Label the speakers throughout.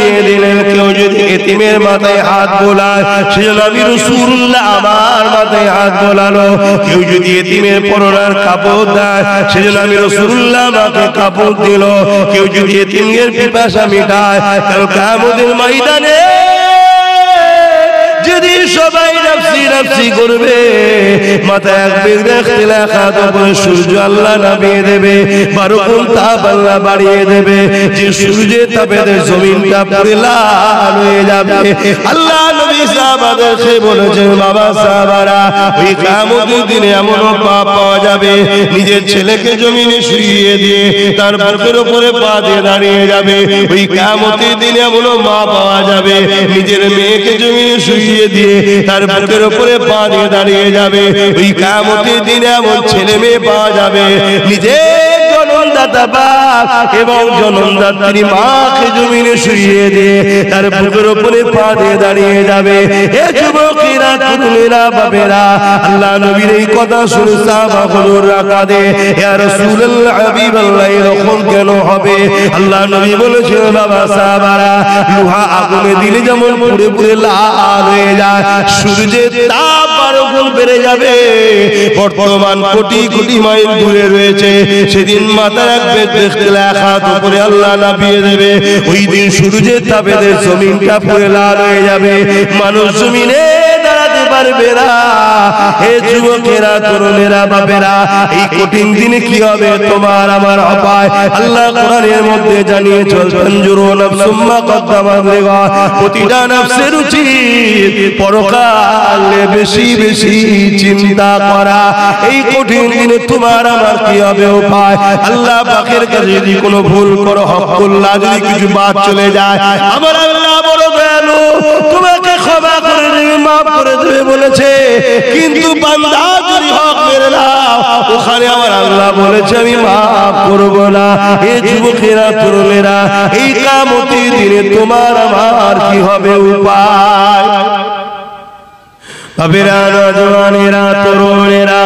Speaker 1: জানিয়ে দিলেন কেউ যদি এতিমের মাথায় হাত বোলায় সেজন্য আমি রাসূলুল্লাহ আমার মাথায় হাত বোলালো, কেউ যদি এতিমের পরনার কাপড় দেয় সেজন্য আমি রাসূলুল্লাহ আমাকে কাপড় দিল, কেউ যদি এতিমের পিপাসা মিটায় কাল কিয়ামতের ময়দানে যদি সবাই নফসি নফসি করবে মাথায় এক বিঘ্ন লেখাত উপরে সূর্য আল্লাহ নামিয়ে দেবে, 12 গুণ তাপ আল্লাহ বাড়িয়ে দেবে, যে সূর্যের তাপে জমিনটা পুরো লাল হয়ে যাবে। আল্লাহ নবী সাহাবাদেরকে বলেছেন বাবা সাহাবারা ওই কিয়ামতের দিনে এমন পাপ পাওয়া যাবে নিজের ছেলেকে জমিনে শুইয়ে দিয়ে তার বুকের উপরে পা দিয়ে দাঁড়িয়ে যাবে। ওই কিয়ামতের দিনে এমন মা পাওয়া যাবে নিজের মেয়েকে জমিনে শুইয়ে দিয়ে তার বুকের উপরে পা দিয়ে দাঁড়িয়ে যাবে। ওই কিয়ামতের দিনে এমন ছেলে মেয়ে পাওয়া যাবে নিজের জনমদাতা বাপ এবং জনমদাত্রী মাকে জমিনে শুইয়ে দিয়ে তার বুকের উপরে পা দিয়ে দাঁড়িয়ে যাবে। হে যুবকেরা তরুণেরা বাবেরা আল্লাহ নবীর এই কথা শুনে সাহাবাগুলো রাকাদে ইয়া রাসূলুল্লাহ হাবিবাল্লাহ এরকম কেন হবে? আল্লাহ নবী বলেছেন বাবা সাহাবারা লোহা আগুনে দিলে যেমন পুড়ে পুড়ে লাল হয়ে যায় সূর্যের তাপ 12 গুণ বেড়ে যাবে। বর্তমান কোটি কোটি মাইল দূরে রয়েছে, সেদিন মাথা রাখবে দেখতে লেখাত উপরে আল্লাহ নামিয়ে দেবে। ওই দিন সূর্যের তাপে জমিনটা পুরো লাল হয়ে যাবে, মানুষ জমিনে দাঁড়াতে পারবে না। হে যুবকেরা তরুণেরা বাবেরা এই কঠিন দিনে কি হবে তোমার আমার অপায় আল্লাহ কোরআনের মধ্যে জানিয়ে চলছেন জুরু নাফসুম্মা কদ্দামাত লিগা, প্রতিটা নফসের উচিত পরকালে বেশি বেশি চিন্তা করা। এই কঠিন দিনে তোমার আমার কি হবে উপায়? আল্লাহ পাকের কাছে যদি কোনো ভুল করো হকুল্লাহ যদি কিছু বাদ চলে যায় আমার আল্লাহ বড় দয়ালু তোমাকে ক্ষমা করে দেবে মাফ করে দেবে বলেছে, কিন্তু বান্দা যদি হক মেরে নাও ওখানে আমার আল্লাহ বলেছে আমি মাফ করব না। এই যুবকেরা তরুণেরা এই কিয়ামতের দিনে তোমার আমার কি হবে উপায়? বাবেরা নওজওয়ানেরা তরুণেরা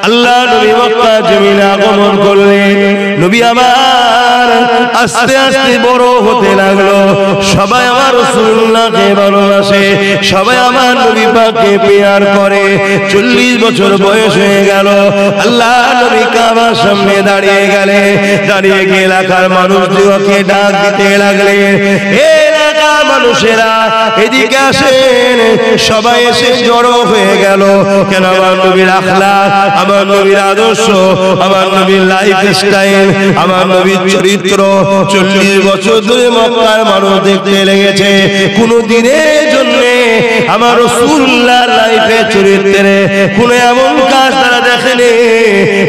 Speaker 1: আল্লাহ নবী মক্কা জমিনে আগমন করলেন। নবী আমার আস্তে আস্তে বড় হতে লাগলো, সবাই আমার রাসূলুল্লাহকে ভালোবাসে, সবাই আমার নবী পাককে প্যার করে। 40 বছর বয়স হয়ে গেল, আল্লাহ নবী কাবার সামনে দাঁড়িয়ে গেলেন। দাঁড়িয়ে গিয়ে এলাকার মানুষদেরকে ডাক দিতে লাগলেন, হে এলাকার মানুষেরা এদিকে আসেন। সবাই এসে জড়ো হয়ে গেল। কেন? আমার নবীর আখলাক, আমার নবীর আদর্শ, আমার নবীর লাইফ স্টাইল, আমার নবীর চরিত্র 40 বছর ধরে মক্কার মানুষ দেখতে লেগেছে। কোন দিনের জন্য আমার রাসূলুল্লাহর লাইফে চরিত্রে কোন এমন কাজ তারা দেখেনি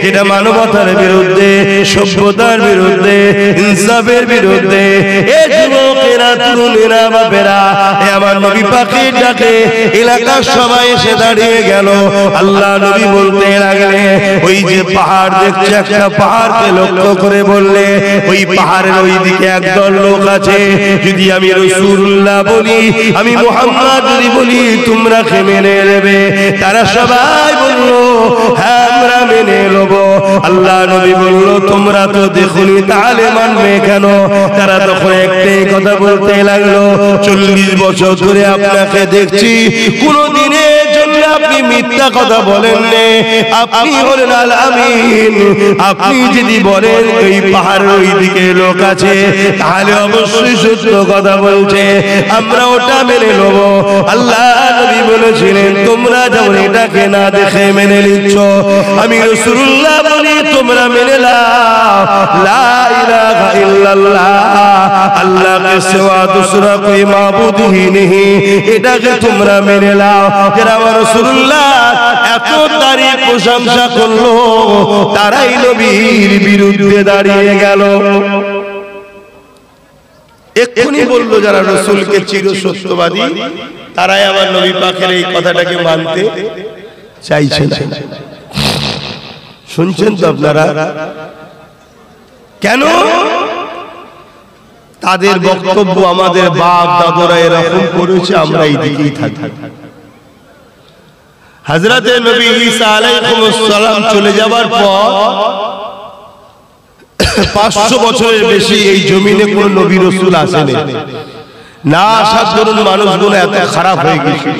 Speaker 1: যেটা মানবতার বিরুদ্ধে, সভ্যতার বিরুদ্ধে, ইনসাফের বিরুদ্ধে। এ যুবকেরা তরুণেরা বাবেরা আমার নবী পাকের ডাকে এলাকার সবাই এসে দাঁড়িয়ে গেল। আল্লাহ নবী বলতে লাগলেন, ওই যে পাহাড় দেখছে একটা পাহাড়কে লক্ষ্য করে বললে ওই পাহাড়ের ওই দিকে একদল লোক আছে, যদি আমি রাসূলুল্লাহ বলি, আমি মুহাম্মদ যদি বলি তোমরা কি মেনে নেবে? তারা সবাই বলল হ্যাঁ আমরা মেনে নেব। আল্লাহ নবী বলল তোমরা তো দেখুনি তাহলে মানবে কেন? তারা তখন একটাই কথা বলতে লাগলো, 40 বছর ধরে আপনাকে দেখছি কোন দিনের জন্য আপনি মিথ্যা কথা বলেন না, আপনি হলেন আল আমিন। আপনি যদি বলেন ওই পাহাড়ের ওই দিকে লোক আছে তাহলে অবশ্যই সত্য কথা বলছে, আমরা ওটা মেনে নেব। আল্লাহ নবী বলেছিলেন তোমরা যেমন এটাকে না দেখে মেনে নিচ্ছ, আমি রাসূলুল্লাহ বলি তোমরা মেনে নাও লা ইলাহা ইল্লাল্লাহ, আল্লাহ কে সিওয়া दूसरा कोई माबूद ही नहीं, এটাকে তোমরা মেনে নাও। যারা আমার রাসূলুল্লাহ এত তারিফ প্রশংসা করলো তারাই নবীর বিরুদ্ধে দাঁড়িয়ে গেল। এক্ষুনি বললো যারা রাসূলকে চির সত্যবাদী তারাই আমার নবী পাকের এই কথাটাকে মানতে চাইছে না। শুনছেন তো আপনারা? কেন? তাদের বক্তব্য আমাদের বাপ দাদুরা এরকম করেছে, আমরা এই দিকেই থাকি। হযরতে নবী ঈসা আলাইহিস সালাম চলে যাবার পর 500 বছরের বেশি এই জমিনে কোন নবী রাসূল আসেনি। না আসার দরুন মানুষগুলো এত খারাপ হয়ে গেছিল,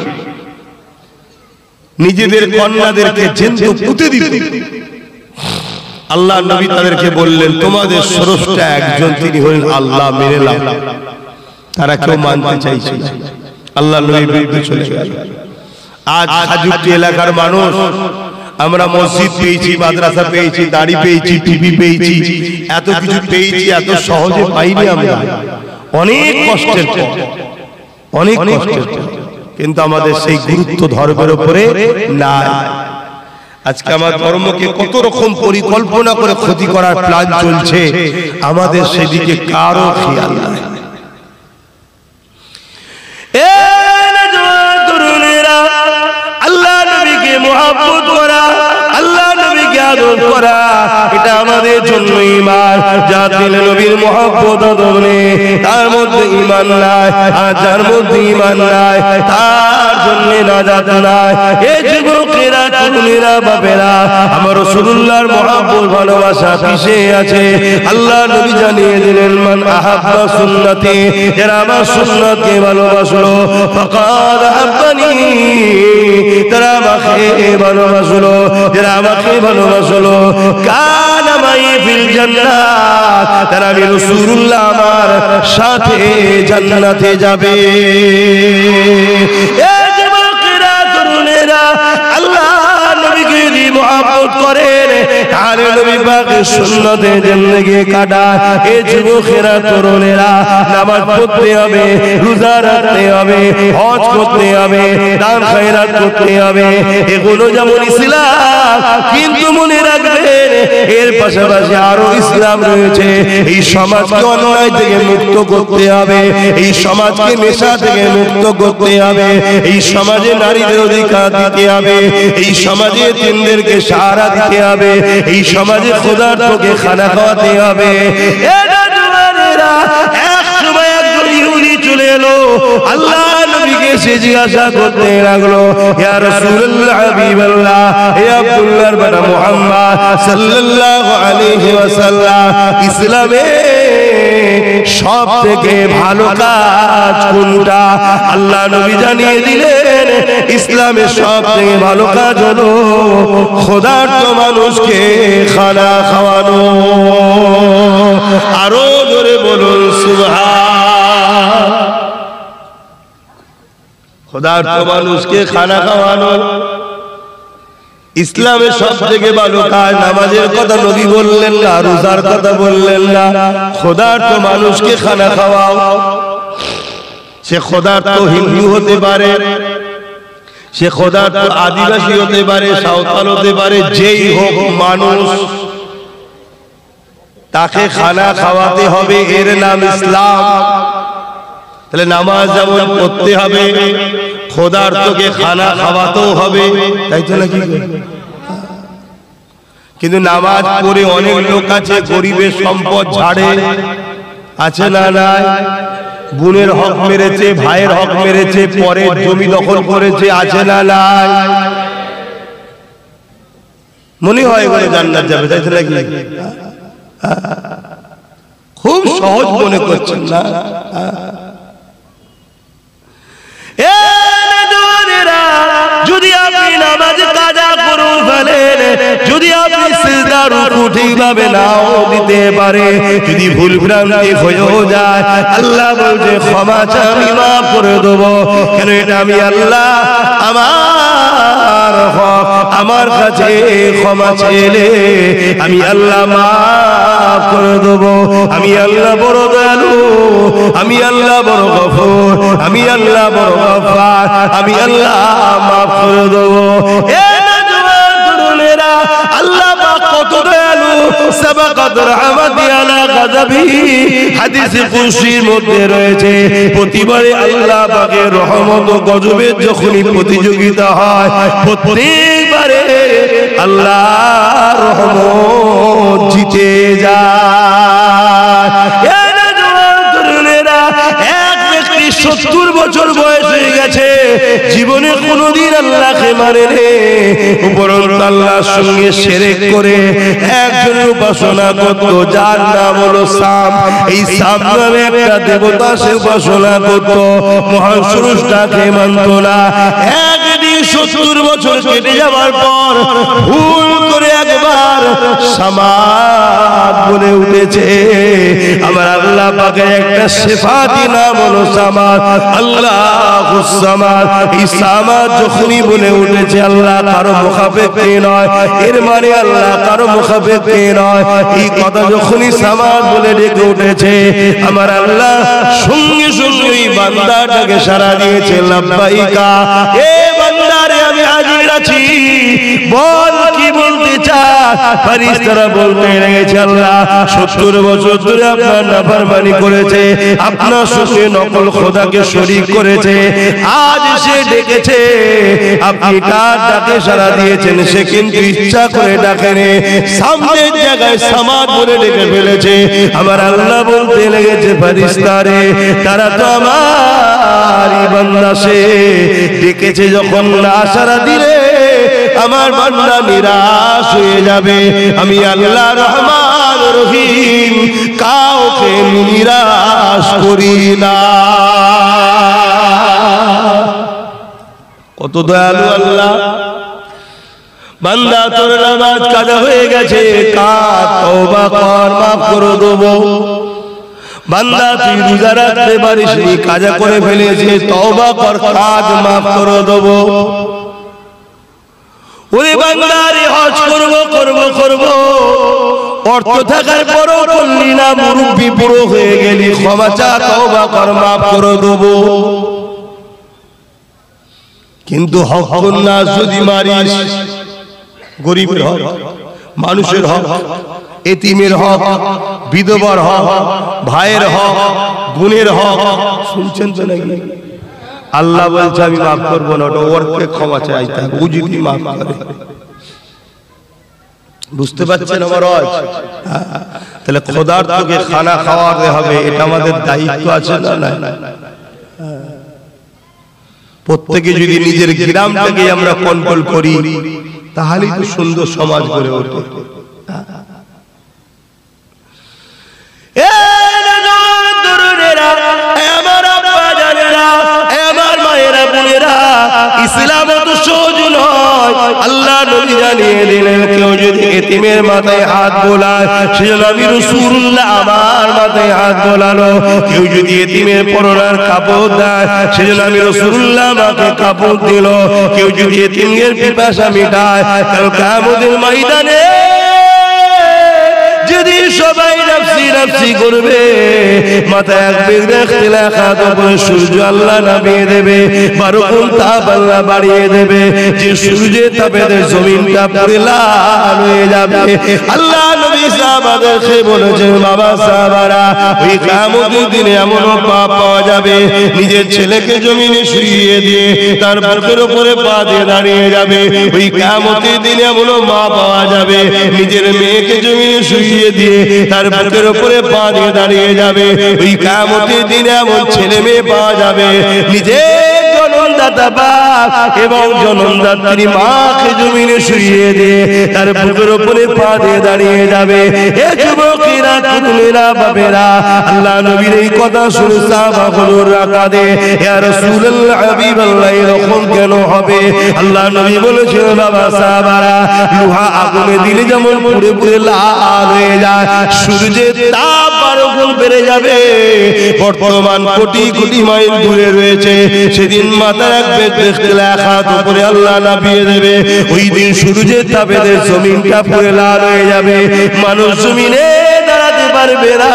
Speaker 1: নিজেদের কন্যাদেরকে জ্যান্ত পুঁতে দিত। আল্লাহ নবী তাদেরকে বললেন, তোমাদের স্রষ্টা একজন, তিনি হলেন আল্লাহ, মেনে নাও। তারা কেউ মানতে চাইছে না, আল্লাহ নবীর বিরুদ্ধে চলে গেল। আজ খাজুরটি এলাকার মানুষ, আমরা মসজিদ পেয়েছি, মাদ্রাসা পেয়েছি, দাড়ি পেয়েছি, টিভি পেয়েছি, এত কিছু পেয়েছি, এত সহজে পাইনি আমরা। অনেক কষ্টের পর, অনেক কষ্টের পর, কিন্তু আমাদের সেই গুরুত্ব ধর্মের উপরে নাই। আজকে আমার ধর্মকে কত রকম পরিকল্পনা করে ক্ষতি করার প্ল্যান চলছে, আমাদের সেদিকে কারো খেয়াল নাই। আল্লাহ নবীকে মুহাব্বত করা, আল্লাহ নবীকে আদর করা, এটা আমাদের জন্য ঈমান। যার দিলে নবীর মুহাব্বত ধরে তার মধ্যে ঈমান নাই, আর যার মধ্যে ঈমান নাই তার জন্য নাজাত নাই। এই যুবকেরা, তরুণেরা, বাপেরা, আমার রাসূলুল্লাহর মুহাব্বত ভালোবাসা কিসে আছে? আল্লাহ নবী জানিয়ে দিলেন, মান আহাব্বা সুন্নতি, যারা আমার সুন্নতকে ভালোবাসলো, ফাকাদ আহাব্বানি, তারা আমাকে ভালোবাসলো, যারা আমাকে ভালোবাসলো, কানা মাই ফিল জান্নাত, তারা আমি রাসূলুল্লাহ আমার সাথে জান্নাতে যাবে। এই যুবকেরা, তরুণেরা, আল্লাহ নবীকে যদি মুহাব্বত করেন, তাহলে নবী পাকের সুন্নতে জিন্দেগি কাটায়। এই যুবকেরা, তরুণেরা, নামাজ পড়তে হবে, রোজা রাখতে হবে, হজ করতে হবে, দান খয়রাত করতে হবে, এগুলো যেমন ইসলাম, কিন্তু মনে রাখবেন এর পাশাপাশি আরো ইসলাম রয়েছে। এই সমাজকে অন্যায় থেকে মুক্ত করতে হবে, এই সমাজকে নেশা থেকে মুক্ত করতে হবে, এই সমাজে নারীদের অধিকার দিতে হবে, এই সমাজে তিনদেরকে সাহারা দিতে হবে, এই সমাজে ক্ষুধার্তকে খানা খাওয়াতে হবে। এক সময় একজন ইহুদি চলে এলো, আল্লাহ নবীকে সে জিজ্ঞাসা করতে লাগলো, ইয়া রাসূলুল্লাহ, হাবিবাল্লাহ, হে আব্দুল্লাহর বেটা মুহাম্মদ সাল্লাল্লাহু আলাইহি ওয়াসাল্লাম, ইসলামে সবথেকে ভালো কাজ কোনটা? আল্লাহ নবী জানিয়ে দিলেন, ইসলামের সবথেকে ভালো কাজ হলো ক্ষুধার্ত মানুষকে খানা খাওয়ানো। আরো জোরে বলুন সুবহান। ক্ষুধার্ত মানুষকে খানা খাওয়ানো ইসলামের সবথেকে ভালো কাজ। নামাজের কথা নবী বললেন না, রোজার কথা বললেন না, ক্ষুধার্ত মানুষকে খানা খাওয়াও। সে ক্ষুধার্ত হিন্দু হতে পারে, সে ক্ষুধার্ত আদিবাসী হতে পারে, সাঁওতাল হতে পারে, যেই হোক মানুষ, তাকে খানা খাওয়াতে হবে, এর নাম ইসলাম। তাহলে নামাজ যেমন পড়তে হবে, ক্ষুধার্তকে খানা খাওয়াতেও হবে, তাই তো নাকি? কিন্তু নামাজ পড়ে অনেক লোক আছে গরিবের সম্পদ ঝাড়ে, আছে না নাই? বোনের হক মেরেছে, ভাইয়ের হক মেরেছে, পরের জমি দখল করেছে, আছে না নাই? মনে হয় বলে জান্নাত যাবে, তাই তো নাকি? খুব সহজ মনে করছেন না? যদি আপনি নামাজ কাজা করে ফেলেন, যদি আপনি সিজদা রুকু ঠিকভাবে নাও দিতে পারে, যদি ভুল ভ্রান্তি হয়েও যায়, আল্লাহ বলছে ক্ষমা চাই, আমি মাফ করে দেবো। কেন? এটা আমি আল্লাহ আমার হক, আমার কাছে ক্ষমা চেলে আমি আল্লাহ মাফ করে দেবো। আমি আল্লাহ বড় দয়ালু, আমি আল্লাহ বড় গফুর, আমি আল্লাহ বড় গফফার, আমি আল্লাহ মাফ করে দেবো। আল্লাহ পাক কত দয়ালু, সাবাকাত রাহমাতি আলা গাযাবি, হাদিসে কুদসির মধ্যে রয়েছে, প্রতিবারে আল্লাহ পাকের রহমত ও গজবের যখনই প্রতিযোগিতা হয়, প্রত্যেকবারে আল্লাহর রহমত জিতে যায়। এক ব্যক্তি 70 বছর বয়স হয়ে গেছে, জীবনে কোনোদিন আল্লাহকে মানে রে, উপরন্তু আল্লাহর সঙ্গে শিরক করে একজনের উপাসনা করত, যার নাম হলো সাম। এই সাম নামে একটা দেবতা সে উপাসনা করত, মহান স্রষ্টাকে মানত না। একদিন 70 বছর কেটে যাওয়ার পর ভুল করে একবার সামাদ বলে উঠেছে। আমার আল্লাহ পাকের একটা সিফাতি নাম হলো সামাদ, আল্লাহুস সামাদ। এই সামাদ যখনই বলে উঠেছে, আল্লাহ কারো মুখাপেক্ষী নয়, এর মানে আল্লাহ কারো মুখাপেক্ষী নয়। এই কথা যখনই সামাদ বলে ডেকে উঠেছে, আমার আল্লাহ সঙ্গে সঙ্গে এই বান্দাটাকে সাড়া দিয়েছে, লাব্বাইকা, এ বান্দারে আমি হাজির আছি, বল কি বলতে চাস। ফেরেশতারা বলতে লেগেছে, আল্লাহ 70 বছর ধরে আপনার নাফরমানি করেছে, আপনার সঙ্গে নকল খোদাকে শরীক করেছে, আজ সে ডেকেছে, আপনি কার ডাকে সাড়া দিয়েছেন, সে কিন্তু ইচ্ছা করে ডাকেনি, সামনের জায়গায় সামাদ বলে ডেকে ফেলেছে। আমার আল্লাহ বলতে লেগেছে, ফেরেশতারে তারা তো আমারই বান্দা, সে ডেকেছে যখন না সাড়া দিলে আমার বান্দা নিরাশ হয়ে যাবে। আমি আল্লাহ রহমান রহিম, কাউকে নিরাশ করি না। কত দয়ালু আল্লাহ। বান্দা তোর নামাজ কাজা হয়ে গেছে, কাজ তওবা কর, মাফ করে দেবো। বান্দা তুই রোজা রাখতে পারিস নি, কাজা করে ফেলেছে, তওবা কর, কাজ মাফ করে দেবো। ওরে বান্দারে হজ করব অর্থ থাকার পরও করলি না, মুরব্বি বুড়ো হয়ে গেলি, ক্ষমা চা, তওবা কর, মাফ করে দেবো। কিন্তু হকুন নাস যদি মারিস, গরিবের হক, মানুষের হক, এতিমের হক, বিধবার হক, ভাইয়ের হক, বোনের হক, শুনছেন তো নাকি? আল্লাহ বলছে আমি মাফ করবো না, ওটা ওরকে ক্ষমা চাইতে হবে, ও যদি মাফ করে। বুঝতে পারছেন আমার আওয়াজ? তাহলে খোদার তোকে খানা খাওয়াতে হবে, এটা আমাদের দায়িত্ব আছে না? প্রত্যেকে যদি নিজের গ্রামটাকে আমরা কন্ট্রোল করি, তাহলেই তো সুন্দর সমাজ গড়ে ওঠে। ইসলাম তো সহজ নয়, আল্লাহ নবী জানিয়ে দিলেন, কেউ যদি এতিমের মাথায় হাত বোলায়, সেজন্য আমি রাসূলুল্লাহ আমার মাথায় হাত বোলালো। কেউ যদি এতিমের পরনার কাপড় দেয়, সেজন্য আমি রাসূলুল্লাহ আমাকে কাপড় দিল। কেউ যদি এতিমের পিপাসা মিটায়, কাল কিয়ামতের ময়দানে যদি সবাই নফসি নফসি করবে, মাথায় এক বিঘ্নে খিলাফত উপরে সূর্য আল্লাহ নামিয়ে দেবে, 12 গুণ তাপ আল্লাহ বাড়িয়ে দেবে, যে সূর্যের তাপে জমিনটা পুরো লাল হয়ে যাবে। আল্লাহ নবী সাহাবাদেরকে বলেছেন, বাবা সাহাবারা, ওই কিয়ামতের দিনে এমন পাপ পাওয়া যাবে, নিজের ছেলেকে জমিনে শুইয়ে দিয়ে তার বুকের উপরে পা দিয়ে দাঁড়িয়ে যাবে। ওই কিয়ামতের দিনে এমন মা পাওয়া যাবে, নিজের মেয়েকে জমিনে শুইয়ে দিয়ে তার বুকের উপরে পা দিয়ে দাঁড়িয়ে যাবে। ওই কিয়ামতের দিনে এমন ছেলে মেয়ে পাওয়া যাবে, নিজের জন্মদাতা বাপ এবং জন্মদাত্রী মাকে জমিনে শুইয়ে দিয়ে তার বুকের উপরে পা দিয়ে দাঁড়িয়ে যাবে। এ যুবকেরা, তরুণেরা, বাবেরা, আল্লাহ নবীর এই কথা শুনে সাহাবাগুলো রাকাদে, ইয়া রাসূলুল্লাহ, হাবিবাল্লাহ, এরকম কেন হবে? আল্লাহ নবী বলেছেন, বাবা সাহাবারা, লোহা আগুনে দিলে যেমন পুড়ে পুড়ে লাল হয়ে যায়, সূর্যের তাপ 12 গুণ বেড়ে যাবে। বর্তমান কোটি কোটি মাইল দূরে রয়েছে, সেদিন মাথা রাখবে, দেখতে হাত উপরে আল্লাহ নামিয়ে দেবে। ওই দিন সূর্যের তাপে জমিনটা পুরো লাল হয়ে যাবে, মানুষ জমিনে দাঁড়াতে পারবে না।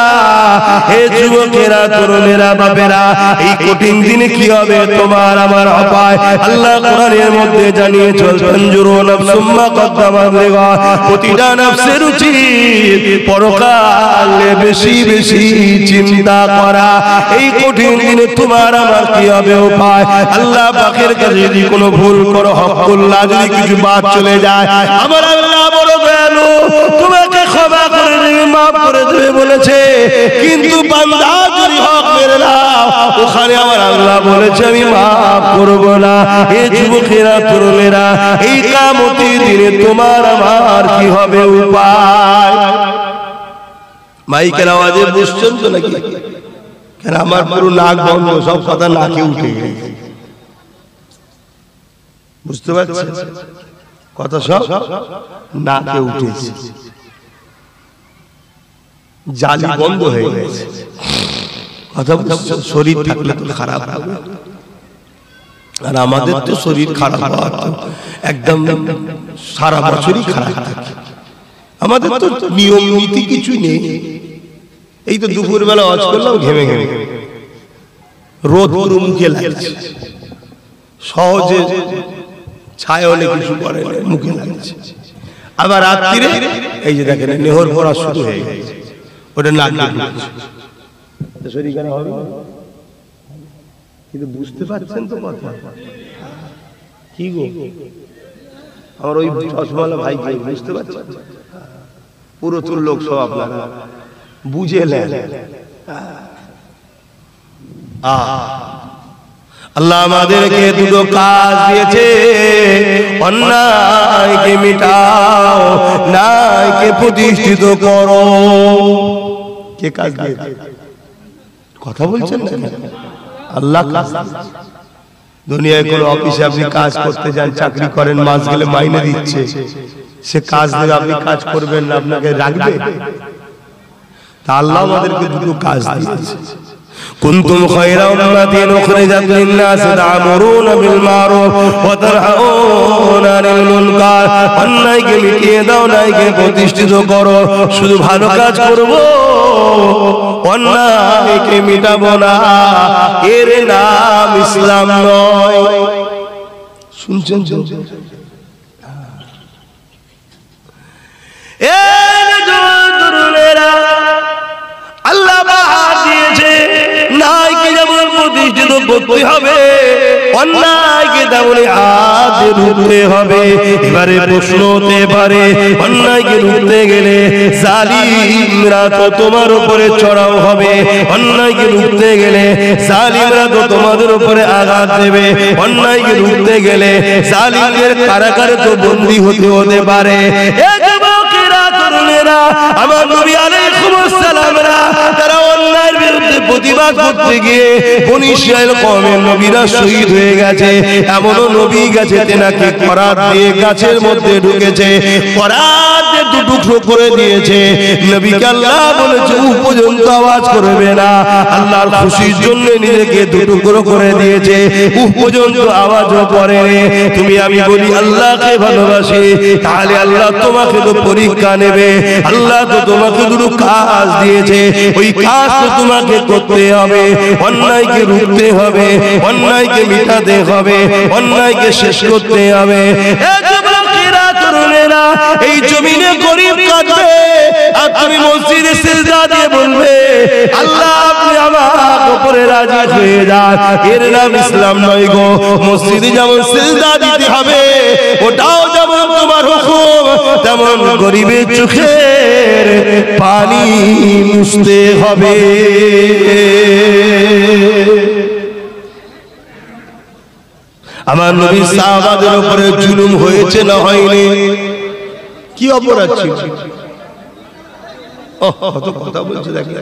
Speaker 1: হে যুবকেরা, তরুণেরা, বাবেরা, এই কঠিন দিনে কি হবে তোমার আমার অপায়? আল্লাহ কোরআনের মধ্যে জানিয়ে চলছেন, জুরু নাফসুম্মা কদ্দামাত লিগাদ, প্রতিটা নফসের উচিত পরকালে বেশি বেশি চিন্তা করা। এই কঠিন দিনে তোমার আমার কি হবে উপায়? আল্লাহ পাকের কাছে যদি কোনো ভুল করো, হকুল্লাহ যদি কিছু বাদ চলে যায়, আমার আল্লাহ বড় দয়ালু, তোমাকে ক্ষমা করে দেবে, মাফ করে দেবে। বলেছে, কিন্তু বান্দা যদি হক মেরে নাও, ওখানে আমার আল্লাহ বলেছে আমি মাফ করব না। এই যুবকেরা, তরুণেরা, এই কিয়ামতের দিনে তোমার আমার কি হবে উপায়? মাইকের আওয়াজে বুঝছেন তো নাকি? কেন আমার পুরো নাক বন্ধ, সব কথা নাকে উঠে গেছে। বুঝতে পারছেন? কথা সব নাকে উঠেছে, জালি বন্ধ হয়ে গেছে। কথা বুঝছেন? শরীর থাকলে তো খারাপ হবে, আর আমাদের তো শরীর খারাপ হওয়া একদম সারা বছরই খারাপ থাকে। আমাদের তো নিয়ম নীতি কিছু নেই। এই তো দুপুর বেলা ওয়াজ করলাম, ঘেমে ঘেমে রোদ পুরো মুখে লাগছে, সহজে ছায় হলে কিছু করে মুখে লাগছে। আবার রাত্রিরে এই যে দেখেন নেহর পড়া শুরু হয়ে গেছে, ওটা নাক শরীর কেন হবে? কিন্তু বুঝতে পারছেন তো কথা কি গো? আমার ওই চশমালা ভাই বুঝতে পারছেন? পুরো তোর লোক সব আপনারা বুঝে নেন। আল্লাহ আমাদেরকে দুটো কাজ দিয়েছে, অন্যায়কে মিটাও, ন্যায়কে প্রতিষ্ঠিত করো। কে কাজ দিয়েছে? কথা বলছেন না? আল্লাহ কাজ। দুনিয়ায় কোন অফিসে আপনি কাজ করতে যান, চাকরি করেন, মাস গেলে মাইনে দিচ্ছে, সে কাজ দেবে, আপনি কাজ করবেন না, আপনাকে রাখবে? তা আল্লাহ আমাদেরকে দুটো কাজ দিয়েছে। কুনতুম খায়রা উম্মাতিন উখরিজাত লিন-নাস তা'মুরুনা বিল মারুফ ওয়া তানহাউনা আনিল মুনকার। অন্যায়কে মিটিয়ে দাও, ন্যায়কে প্রতিষ্ঠিত করো। শুধু ভালো কাজ করব, অন্যায়কে মিটাবো না, এর নাম ইসলাম নয়। শুনছেন? আল্লাহ বাহার দিয়েছে, ন্যায়কে যেমন প্রতিষ্ঠিত করতে হবে, অন্যায়কে তেমন হাতে রুখতে হবে। এবারে প্রশ্ন হতে পারে, অন্যায়কে রুখতে গেলে জালিমরা তো তোমার উপরে চড়াও হবে, অন্যায়কে রুখতে গেলে জালিমরা তো তোমাদের উপরে আঘাত দেবে, অন্যায়কে রুখতে গেলে জালিমদের কারাগারে তো বন্দী হতে পারে। আমার নবী আলাইহিস সালামরা তারা অন্যায়ের বিরুদ্ধে প্রতিবাদ করতে গিয়ে বনী ইসরাইল কওমের নবীরা শহীদ হয়ে গেছে। এমনও নবী গেছে তেনাকে করাত দিয়ে গাছের মধ্যে ঢুকেছে, করাত দিয়ে দুটুকরো করে দিয়েছে। নবীকে আল্লাহ বলেছে পর্যন্ত আওয়াজ করবে না, আল্লাহর খুশির জন্য নিজেকে দুটুকরো করে দিয়েছে, পর্যন্ত আওয়াজও করে। তুমি আমি বলি আল্লাহকে ভালোবাসি, তাহলে আল্লাহ তোমাকে তো পরীক্ষা নেবে। আল্লাহ তো তোমাকে দুটো কাজ দিয়েছে, ওই কাজ তো তোমাকে করতে হবে। অন্যায়কে রুখতে হবে, অন্যায়কে মিটাতে হবে, অন্যায়কে শেষ করতে হবে। এই জমিনে গরিব কাঁদবে, আর তুমি মসজিদে সিজদা দিয়ে বলবে আল্লাহ আপনি আমার উপরে রাজি হয়ে যান, এর নাম ইসলাম নয় গো। মসজিদে যেমন সিজদা দিতে হবে, ওটাও যেমন তোমার হুকুম, তেমন গরিবের চোখের পানি মুছতে হবে। আমার নবী সাহাবাদের উপরে জুলুম হয়েছে না হয়নি? কি অপরাধ ছিল? কত কথা বলছে দেখি,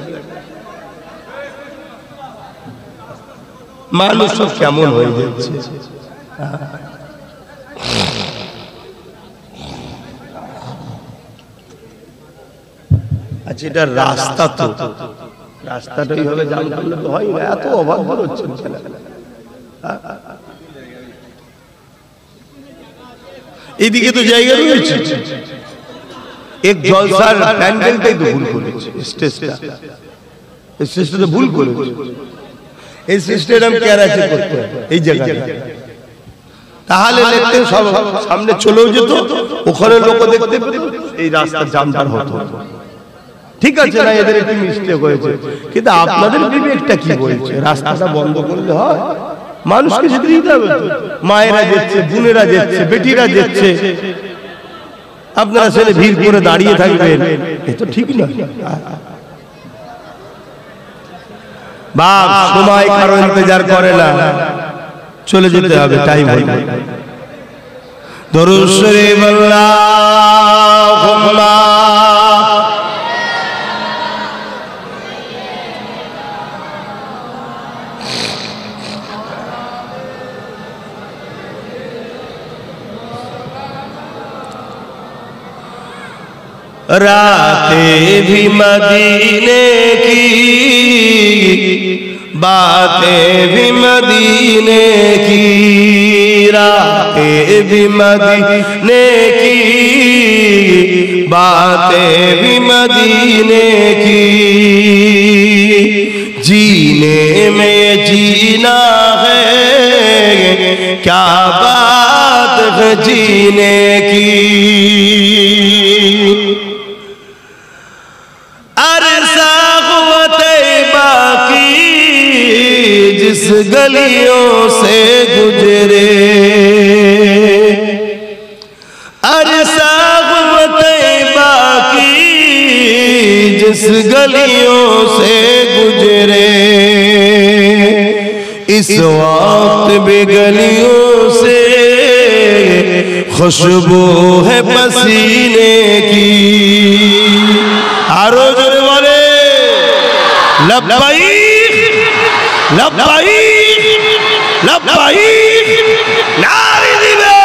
Speaker 1: মানুষ কেমন হয়ে যাচ্ছে। আচ্ছা, এটা রাস্তা, তো রাস্তাটা এইভাবে জাম করলে তো হয় না, এত অভদ্র হচ্ছে। এইদিকে তো জায়গা রয়েছে, এক জলসার প্যান্ডেলটাই তো ভুল করেছে, স্টেজটা তো ভুল করেছে। এই স্টেডিয়াম ক্যারাচে করতে এই জায়গায়, তাহলে দেখতে সব সামনে চলেও যেত, ওখানে লোক দেখতে পেত, এই রাস্তা জামদার হতো। ঠিক আছে না, এদের একটু মিস্টেক হয়েছে, কিন্তু আপনাদের বিবেকটা কি বলছে? রাস্তাটা বন্ধ করলে হয়? মানুষকে যেতে দিতে হবে তো, মায়েরা যাচ্ছে, বোনেরা যাচ্ছে, বেটিরা যাচ্ছে, আপনারা ছেলে ভিড় করে দাঁড়িয়ে থাকবেন, এ তো ঠিক না। বাপ সময় কারো ইন্তজার করে না, চলে যেতে হবে, টাইম হয়ে গেল। দরুদ শরীফ আল্লাহুম্মা रातें भी मदीने की, बातें भी मदीने की, रातें भी मदीने की, बातें भी मदीने की, जीने में जीना है क्या बात है जीने की, जिस गलियों से गुजरे, अरसा तैबा की जिस गलियों से गुजरे, इस वक्त भी गलियों से खुशबू है पसीने की। आरो जोरे वाले लब्बाइक लब्बाइक लब्बाइक नारे दिবে।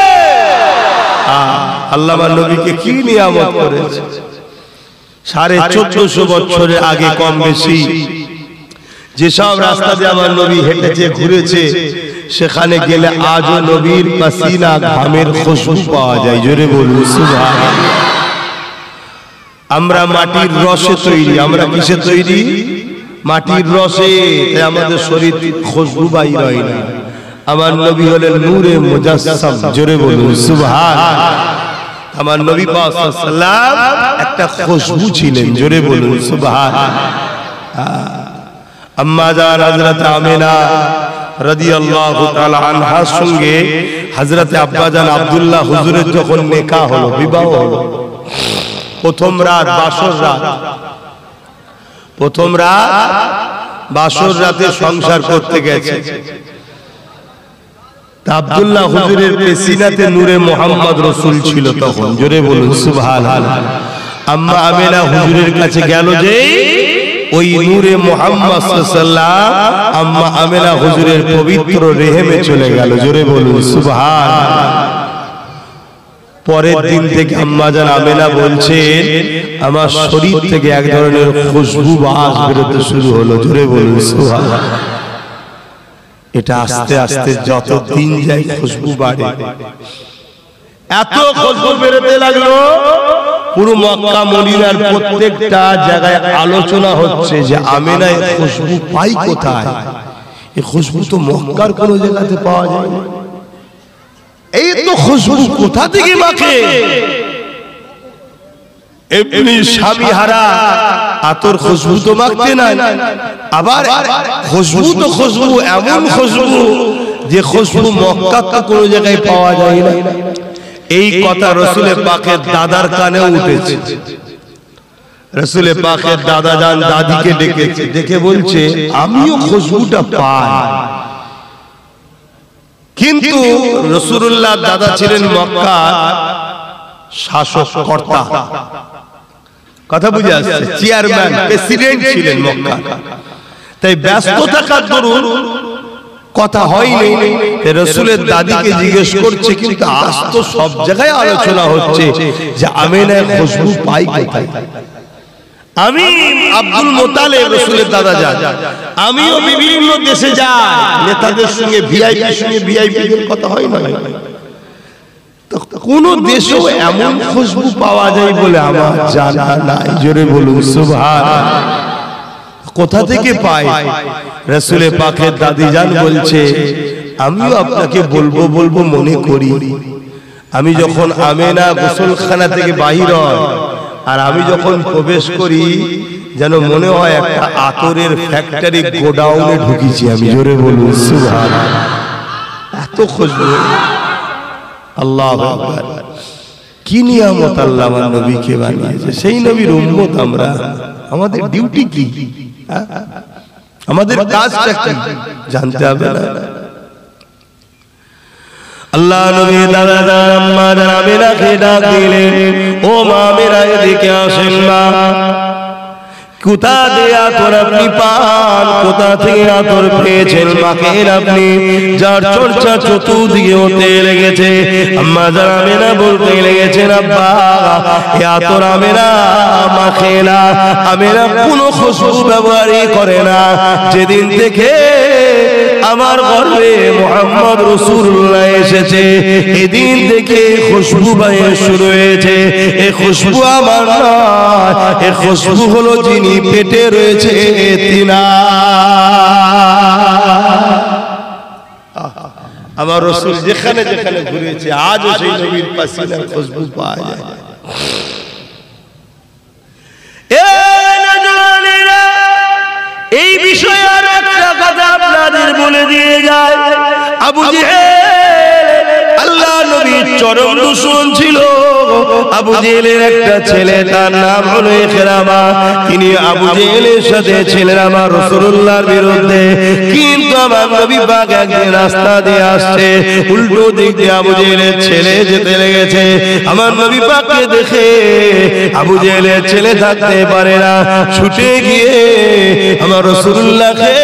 Speaker 1: আল্লামা নবীকে কি নিয়ামত করেছে, 1450 বছরের আগে কম বেশি যেসব রাস্তা দিয়ে আমার নবী হেঁটেছে ঘুরেছে, সেখানে গেলে আজও নবীর পাসিনা ঘামের খুশবু পাওয়া যায়। জোরে বলুন সুবহানাল্লাহ। আমরা মাটির রসে তৈরি, আমরা কিসে তৈরি? মাটির রসে, তাই আমাদের শরীর খুশবু বাইর হয় না। আমার নবী হলেন নূরে মুজাসসাম। জোরে বলুন সুবহানাল্লাহ। আমার নবী পাক সাল্লাল্লাহু আলাইহি ওয়াসাল্লাম একটা খুশবু ছিলেন। জোরে বলুন সুবহানাল্লাহ। আম্মা জান হযরত আমিনা রাদিয়াল্লাহু তাআলা আনহার সঙ্গে হযরত আব্বা জান আব্দুল্লাহ হুজুরের যখন নিকাহ হলো, বিবাহ হলো, প্রথম রাত বাসর রাত, প্রথম রাত বাসর রাতে সংসার করতে গেছে। আব্দুল্লাহ হুজুরের পেশিনাতে নূরে মুহাম্মদ রাসূল ছিল তখন। জোরে বলুন সুবহানাল্লাহ। আম্মা আমিনা হুজুরের কাছে গেল যে ওই নূরে মুহাম্মদ সাল্লাল্লাহু আম্মা আমিনা হুজুরের পবিত্র রেহেমে চলে গেল। জোরে বলুন সুবহানাল্লাহ। পরের দিন থেকে আম্মা জান আমিনা বলছেন আমার শরীর থেকে এক ধরনের খুশবু বাস বেরোতে শুরু হলো। জোরে বলুন সুবহানাল্লাহ। এটা আস্তে আস্তে যত দিন যায় খুশবু বাড়ে, এত খুশবু বেরোতে লাগলো পুরো মক্কা মদিনার প্রত্যেকটা জায়গায় আলোচনা হচ্ছে যে আমিনা এই খুশবু পাই কোথায়? এই খুশবু তো মক্কার কোন জায়গাতে পাওয়া যায় না। এই তো খুশবু কোথা থেকে মাখে? এমনি স্বামী হারা আতর খুশবু তো মাখতে নাই। আবার খুশবু তো খুশবু, এমন খুশবু যে খুশবু মক্কা কোন জায়গায় পাওয়া যায় না। এই কথা রাসূল পাকের দাদার কানে উঠেছে। রাসূল পাকের দাদা জান দাদিকে ডেকেছে, ডেকে বলছে আমিও খুশবুটা পাই। কিন্তু রাসূলুল্লাহ দাদা ছিলেন মক্কা শাসক কর্তা, কথা বুঝে আসছে, চেয়ারম্যান প্রেসিডেন্ট ছিলেন মক্কা। তাই ব্যস্ত থাকার দরুন কথা হয়নি। রাসূলের দাদিকে জিজ্ঞেস করছে, কিন্তু আজ তো সব জায়গায় আলোচনা হচ্ছে যে আমিনা খুশবু পাই কোথায়? আমি আব্দুল মুত্তালিব রাসূলের দাদা যান, আমিও বিভিন্ন দেশে যাই, নেতাদের সঙ্গে ভিআইপিদের কথা হয় না। কোন দেশে এমন খুশবু পাওয়া যায় বলে আমার জানা নাই। জোরে বলুন সুবহানাল্লাহ। কোথা থেকে পায়? রাসূল পাকের দাদি জান বলছে আমিও আপনাকে বলবো মনে করি। আমি যখন আমিনা গোসলখানা থেকে বাহির হয় আর আমি যখন প্রবেশ করি, যেন মনে হয় একটা আতরের ফ্যাক্টরি গোডাউনে ঢুকেছি আমি। জোরে বলুন সুবহানাল্লাহ। এত খুশবু। আল্লাহু আকবার। কি নিয়ামত আল্লাহ আমার নবীকে বানিয়েছে। সেই নবীর উম্মত আমরা, আমাদের ডিউটি কি? আমাদের কাজটা কি জানতে হবে না? আল্লাহ নবী দাদা আম্মা আমিনাকে ডাক দিলেন, ও মা আমিনা এদিকে আসেন মা। কোথা দিয়ে আতর আপনি পান, কোথা থেকে আতর পেয়েছেন মাখেন আপনি? যার চর্চা চতুর্দিকে হতে লেগেছে। আম্মা যারা আমিনা বলতে লেগেছেন, আব্বা এ আতর আমিনা মাখে না, আমিনা কোনো খুশবু ব্যবহারই করে না। যেদিন থেকে আমার গর্ভে মুহাম্মদ রাসূলুল্লাহ এসেছে, এদিন থেকে খুশবু বাইর শুরু হয়েছে। এই খুশবু আমার নয়, এই খুশবু হলো যিনি পেটে রয়েছে তিনা। আমার রাসূল যেখানে যেখানে ঘুরেছে আজও সেই নবীর পাসিনার খুশবু পাওয়া যায়। এই বিষয়ে আর একটা কথা আপনাদের বলে দিয়ে যায়। আবু জেহেল আল্লাহ নবীর চরম দুশমন ছিল। আবু জেহেলের একটা ছেলে, তার নাম হলো ইকরামা। তিনি আবু জেহেলের সাথে ছিলেন আমার রাসূলুল্লাহর বিরুদ্ধে। কিন্তু আমার নবী পাক একদিন রাস্তা দিয়ে আসছে, উল্টো দিক দিয়ে আবু জেহেলের ছেলে যেতে লেগেছে। আমার নবী পাককে দেখে আবু জেহেলের ছেলে থাকতে পারে না, ছুটে গিয়ে আমার রাসূলুল্লাহকে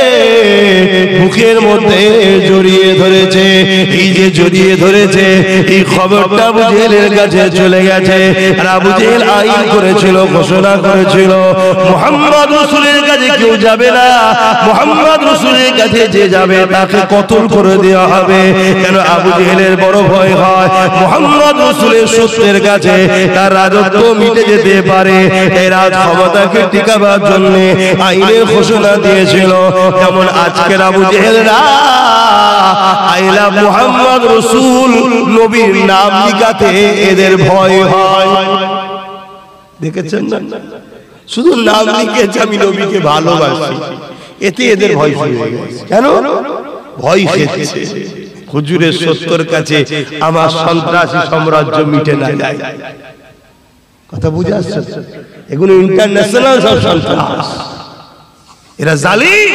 Speaker 1: বুকের মধ্যে জড়িয়ে ধরেছে। এই যে জড়িয়ে ধরেছে, এই খবরটা আবু জেহেলের কাছে চলে গেছে। আর আবু জেহেল আইন করেছিল, ঘোষণা করেছিল, মুহাম্মদ রাসূলের কাছে কেউ যাবে না, মুহাম্মদ রাসূলের কাছে যে যাবে তাকে কতল করে দেওয়া হবে। কেন আবু জেহেলের বড় ভয় হয় মুহাম্মদ রাসূলের সত্যের কাছে তার রাজত্ব মিটে যেতে পারে। এই রাজ ক্ষমতাকে টিকাবার জন্য আইনের ঘোষণা দিয়েছিল। যেমন আজকের আবু জেহেলরা আইলা মুহাম্মদ রাসূল নবীর নাম লিখাতে এদের ভয় হয়। দেখেছেন না? শুধু নাম লিখেছে আমি নবীকে ভালোবাসি, এতে এদের ভয় শুরু হয়ে গেছে। কেন ভয় খেয়েছে? হুজুরের সত্যের কাছে আমার সন্ত্রাসী সাম্রাজ্য মিটে না যায়। কথা বুঝে আসছে? এগুলো ইন্টারন্যাশনাল সব সন্ত্রাস, এরা জালিম।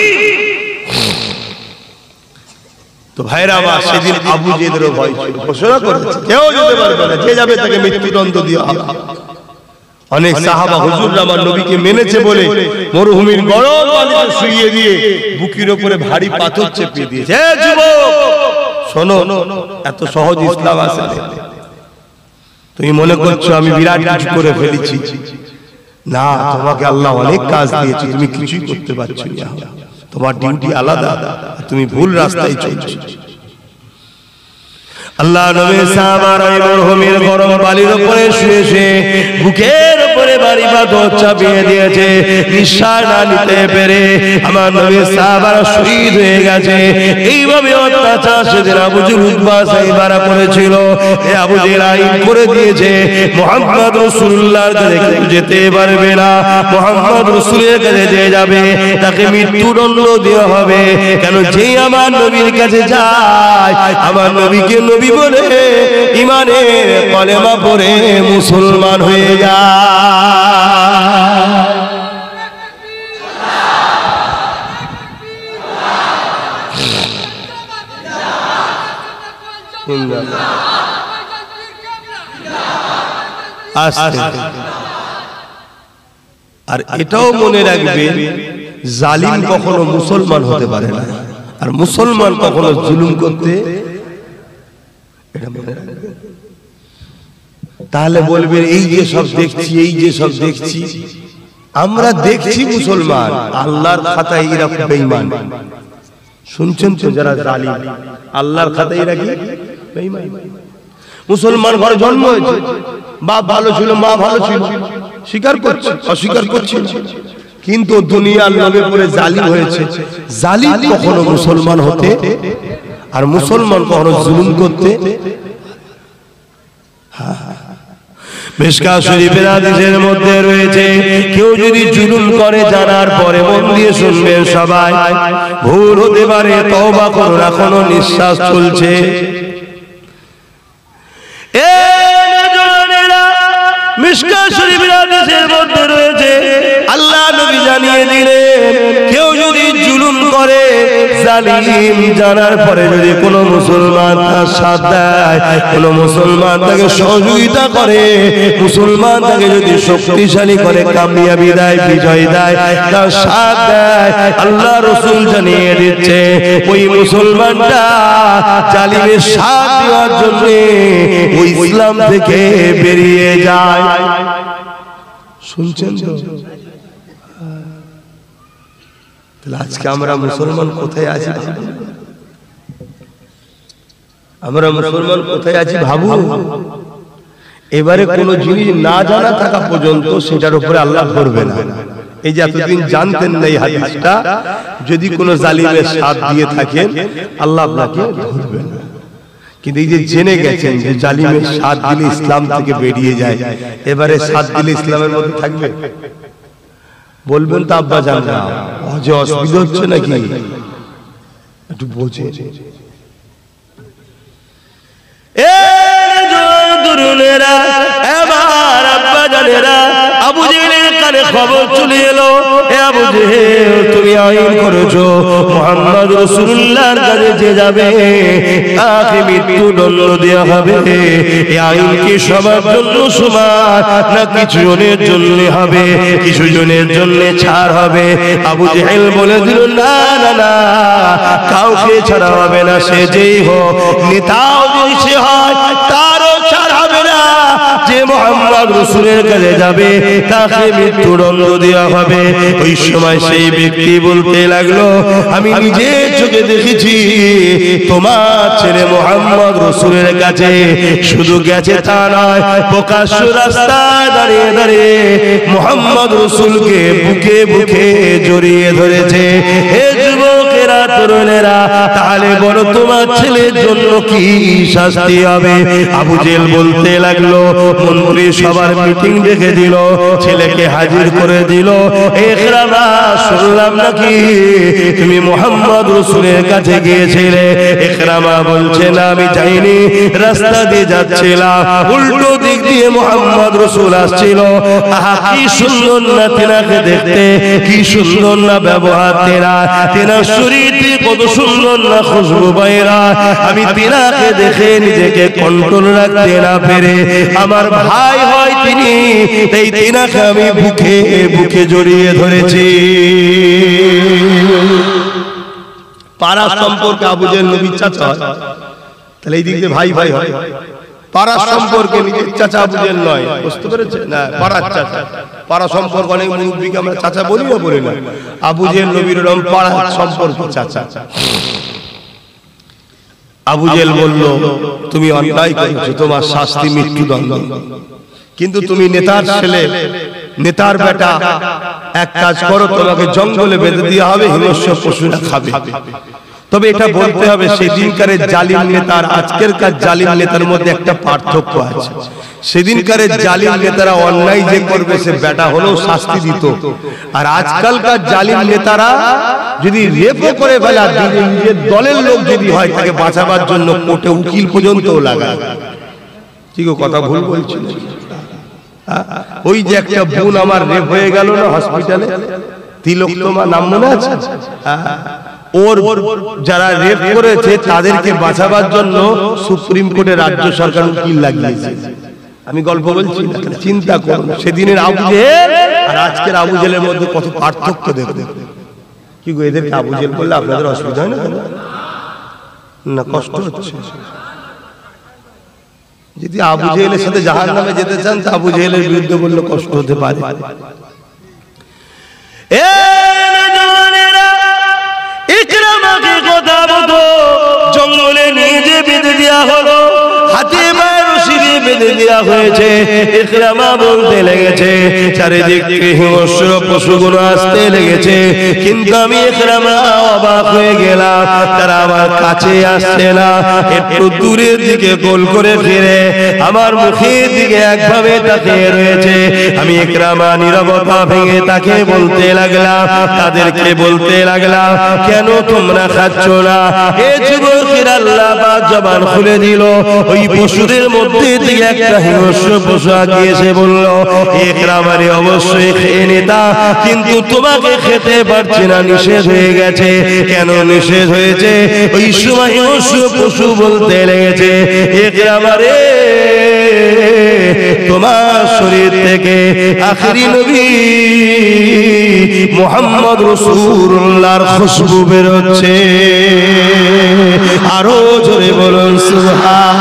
Speaker 1: তো ভাইরা আমার, সেদিন আবু জেহেলেরও ভয় ছিল, ঘোষণা করেছে কেউ যেতে পারবে না, যে যাবে তাকে মৃত্যুদণ্ড দেওয়া হবে। অনেক সাহাবা হুজুর আমার নবীকে মেনেছে বলে মরুভূমির গরম পানিতে শুইয়ে দিয়ে বুকের উপরে ভারী পাথর চেপে দিয়েছে। হে যুবক শোনো, এত সহজ ইসলাম আছে না। তুমি মনে করছো আমি বিরাট কিছু করে ফেলেছি। না, তোমাকে আল্লাহ অনেক কাজ দিয়েছে, তুমি কিছুই করতে পারছো না। তোমার ডিউটি আলাদা, তুমি ভুল রাস্তায় চলছো। আল্লাহ নবী সাহাবারা মরুভূমির গরম বালির উপরে শুয়ে শুয়ে বুকের উপরে ভারী পাথর চাপিয়ে দিয়েছে। নিঃশ্বাস না নিতে পেরে আমার নবী সাহাবারা শহীদ হয়ে গেছে। এইভাবে অত্যাচার সেদিন আবু জেহেল উতবা সাইবারা করেছিল। এ আবু জেহেল আইন করে দিয়েছে মুহাম্মদ রাসূলুল্লাহর কাছে কেউ যেতে পারবে না। মুহাম্মদ রাসূলের কাছে যে যাবে তাকে মৃত্যুদণ্ড দেওয়া হবে। কেন যে আমার নবীর কাছে যায়, আমার নবীকে নবী বলে ইমানে কলেমা পড়ে মুসলমান হয়ে যায়। আর এটাও মনে রাখবে, জালিম কখনো মুসলমান হতে পারে না, আর মুসলমান কখনো জুলুম করতে। তাহলে বলবেন এই যে সব দেখছি, এই যে সব দেখছি, আমরা দেখছি মুসলমান, আল্লাহর খাতায় এরা বেঈমান। শুনছেন তো? যারা জালিম আল্লাহর খাতায় এরা কি বেঈমান। মুসলমান ঘরে জন্ম হয়েছে, বাপ ভালো ছিল, মা ভালো ছিল, স্বীকার করছে, অস্বীকার করছে, কিন্তু দুনিয়ার লোভে পড়ে জালিম হয়েছে। জালিম কখনো মুসলমান হতে, আর মুসলমান কখনো জুলুম করতে। মিশকাত শরীফের হাদিসের মধ্যে রয়েছে, কেউ যদি জুলুম করে জানার পরে, মন দিয়ে শুনবেন সবাই, ভুল হতে পারে, তওবা করুন, এখনো নিঃশ্বাস চলছে। মিশকাত শরীফের হাদিসের মধ্যে রয়েছে, আল্লাহ নবী জানিয়ে দিলেন, কেউ যদি জুলুম করে জালিম জানার পরে যদি কোনো মুসলমান তার সাথ দেয়, কোনো মুসলমান তাকে সহযোগিতা করে, মুসলমান তাকে যদি শক্তিশালী করে কামিয়াবি দেয়, বিজয় দেয়, তার সাথ দেয়, আল্লাহ রাসূল জানিয়ে দিচ্ছে ওই মুসলমানটা জালিমের সাথ দেওয়ার জন্য ওই ইসলাম থেকে বেরিয়ে যায়। শুনছেন তো? তাহলে আজকে আমরা মুসলমান কোথায় আছি? আমরা মুসলমান কোথায় আছি ভাবু। এবারে কোন জিনিস না জানা থাকা পর্যন্ত সেটার উপরে আল্লাহ ধরবে না। এই যে এতদিন জানতেন না এই হাদিসটা, যদি কোন জালিমের সাথ দিয়ে থাকেন আল্লাহ আপনাকে ধরবে না। কিন্তু এই যে জেনে গেছেন যে জালিমের সাথ দিলে ইসলাম থেকে বেরিয়ে যায়, এবারে সাথ দিলে ইসলামের মধ্যে থাকবে? বলবেন তো আব্বা জান না, যে অসুবিধা হচ্ছে নাকি একটু বোঝে। এবার আব্বা জানেরা আবু জেহেলের কানে খবর চলে এলো, এ আবু জেহেল তুমি আইন করেছো মুহাম্মদ রাসূলুল্লাহর কাছে যে যাবে তাকে মৃত্যুদণ্ড দেওয়া হবে। এই আইন কি সবার জন্য সমান, না কিছু জনের জন্য হবে, কিছু জনের জন্য ছাড় হবে? আবু জেহেল বলে দিল না না না, কাউকে ছাড়া হবে না, সে যেই হোক, নেতাও যদি সে হয় তারও ছাড় হবে না। যে মুহাম্মদ রাসূলের কাছে যাবে তাকে মৃত্যুদণ্ড দেওয়া হবে। ওই সময় সেই ব্যক্তি বলতে লাগলো, আমি নিজে চোখে দেখেছি তোমার ছেলে মুহাম্মদ রাসূলের কাছে শুধু গেছে তা নয়, প্রকাশ্য রাস্তায় দাঁড়িয়ে দাঁড়িয়ে মুহাম্মদ রাসূলকে বুকে বুকে জড়িয়ে ধরেছে। হে যুবকেরা, তরুণেরা, তাহলে বলো তোমার ছেলের জন্য কি শাস্তি হবে? আবু জেহেল বলতে লাগলো, মন্ত্রী সবার মিটিং ডেকে দিল, ছেলেকে হাজির করে দিল। ইকরামা, শুনলাম নাকি তুমি মুহাম্মদ রাসূলের কাছে গিয়েছিলে? ইকরামা বলছে না, আমি যাইনি, রাস্তা দিয়ে যাচ্ছিলাম, উল্টো দিক দিয়ে মুহাম্মদ রাসূল আসছিল। আহা, কি সুন্দর না তেনাকে দেখতে, কি সুন্দর না ব্যবহার তেনা, তেনার শরীরটি কত সুন্দর না খুশবু বাইরা। আমি তেনাকে দেখে নিজেকে কন্ট্রোল রাখতে না পেরে, আমার ভাই হয় তিনি, তাই তেনাকে আমি বুকে বুকে জড়িয়ে ধরেছি। পাড়ার সম্পর্কে আবু জেহেল নবীর চাচা হয়, তাহলে এই দিক দিয়ে ভাই ভাই হয়। পাড়ার সম্পর্কে নিজের চাচা আবু জেহেল নয়, বুঝতে পেরেছেন না? পাড়ার চাচা, পাড়া সম্পর্ক অনেক মুরব্বিকে আমরা চাচা বলি না, বলি না। আবু জেহেল নবীর নাম পাড়ার সম্পর্ক চাচা। আবু জেহেল বলল, তুমি অন্যায় করেছো, তোমার শাস্তি মৃত্যুদণ্ড। কিন্তু তুমি নেতার ছেলে, নেতার বেটা, এক কাজ করো, তোমাকে জঙ্গলে বেঁধে দেওয়া হবে, হিংস্র পশুরা খাবে। তবে এটা বলতে হবে, সেদিনকারের জালিম নেতার আজকেরকার জালিম নেতার মধ্যে একটা পার্থক্য আছে। সেদিনকারের জালিম নেতারা অন্যায় যে করবে সে বেটা হলেও শাস্তি দিত, আর আজকালকার জালিম নেতারা যদি রেপও করে ফেলে, নিজের দলের লোক যদি হয়, তাকে বাঁচাবার জন্য কোর্টে উকিল পর্যন্ত লাগায়। ঠিক কথা ভুল বলছি? ওই যে একটা বোন আমার রেপ হয়ে গেল না হসপিটালে, তিলোত্তমা নাম মনে আছে? ওর যারা রেপ করেছে তাদেরকে বাঁচাবার জন্য সুপ্রিম কোর্টে রাজ্য সরকার উকিল লাগিয়েছে। আমি গল্প বলছি, চিন্তা করুন সেদিনের আবু জেহেল আর আজকের আবু জেহেলের মধ্যে কত পার্থক্য দেখবে। কি গো, এদেরকে আবু জেহেল বললে আপনাদের অসুবিধা হয় না? না, কষ্ট হচ্ছে? যদি আবু জেহেলের সাথে জাহান্নামে যেতে চান, তা আবু জেহেলের বিরুদ্ধে বললে কষ্ট হতে পারে। ইকরামাকে কথা মতো জঙ্গলে নিয়ে যে বেঁধে দেওয়া হলো, হাতে পায়ে রশি দিয়ে বেঁধে দেওয়া হয়েছে। ইকরামা বলতে লেগেছে, চারিদিক থেকে হিংস্র পশুগুলো আসতে লেগেছে, কিন্তু আমি ইকরামা অবাক হয়ে গেলাম, তারা আমার কাছে আসছে না, একটু দূরের দিকে গোল করে ফিরে আমার মুখের দিকে একভাবে তাকিয়ে রয়েছে। আমি ইকরামা নীরবতা ভেঙে তাকে বলতে লাগলাম, তাদেরকে বলতে লাগলাম, কেন তোমরা খাচ্ছ না? এ যুবকের আল্লাহ পাক জবান খুলে দিল। ওই ওই পশুদের মধ্যে থেকে একটা হিংস্র পশু আগিয়ে এসে বলল, ইকরামারে অবশ্যই খেয়ে নিতা, কিন্তু তোমাকে খেতে পারছি না, নিষেধ হয়ে গেছে। কেন নিষেধ হয়েছে? ওই সময় হিংস্র পশু বলতে লেগেছে, ইকরামারে তোমার শরীর থেকে আখিরি নবী মুহাম্মদ রাসূলুল্লাহর খুশবু বের হচ্ছে। আরো জোরে বলুন সুবহান।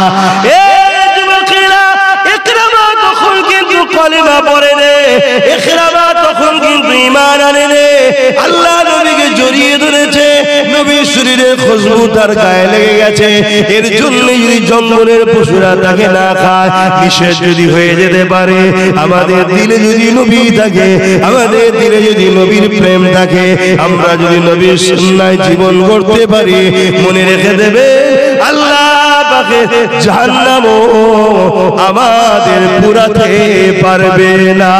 Speaker 1: ইকরামা তখন কিন্তু কলিমা পড়ে রে, ইকরামা তখন কিন্তু ঈমান আনে রে, আল্লাহ নবীকে জড়িয়ে ধরেছে, নবীর শরীরে খুশবু তার গায়ে লেগে গেছে। এর জন্য যদি জঙ্গলের পশুরা তাকে না খায়, নিষেধ যদি হয়ে যেতে পারে, আমাদের দিলে যদি নবী থাকে, আমাদের দিলে যদি নবীর প্রেম থাকে, আমরা যদি নবীর সুন্নায় জীবন গড়তে পারি, মনে রেখে দেবে আল্লাহ পাকে জাহান্নামও আমাদের পুরাতে পারবে না।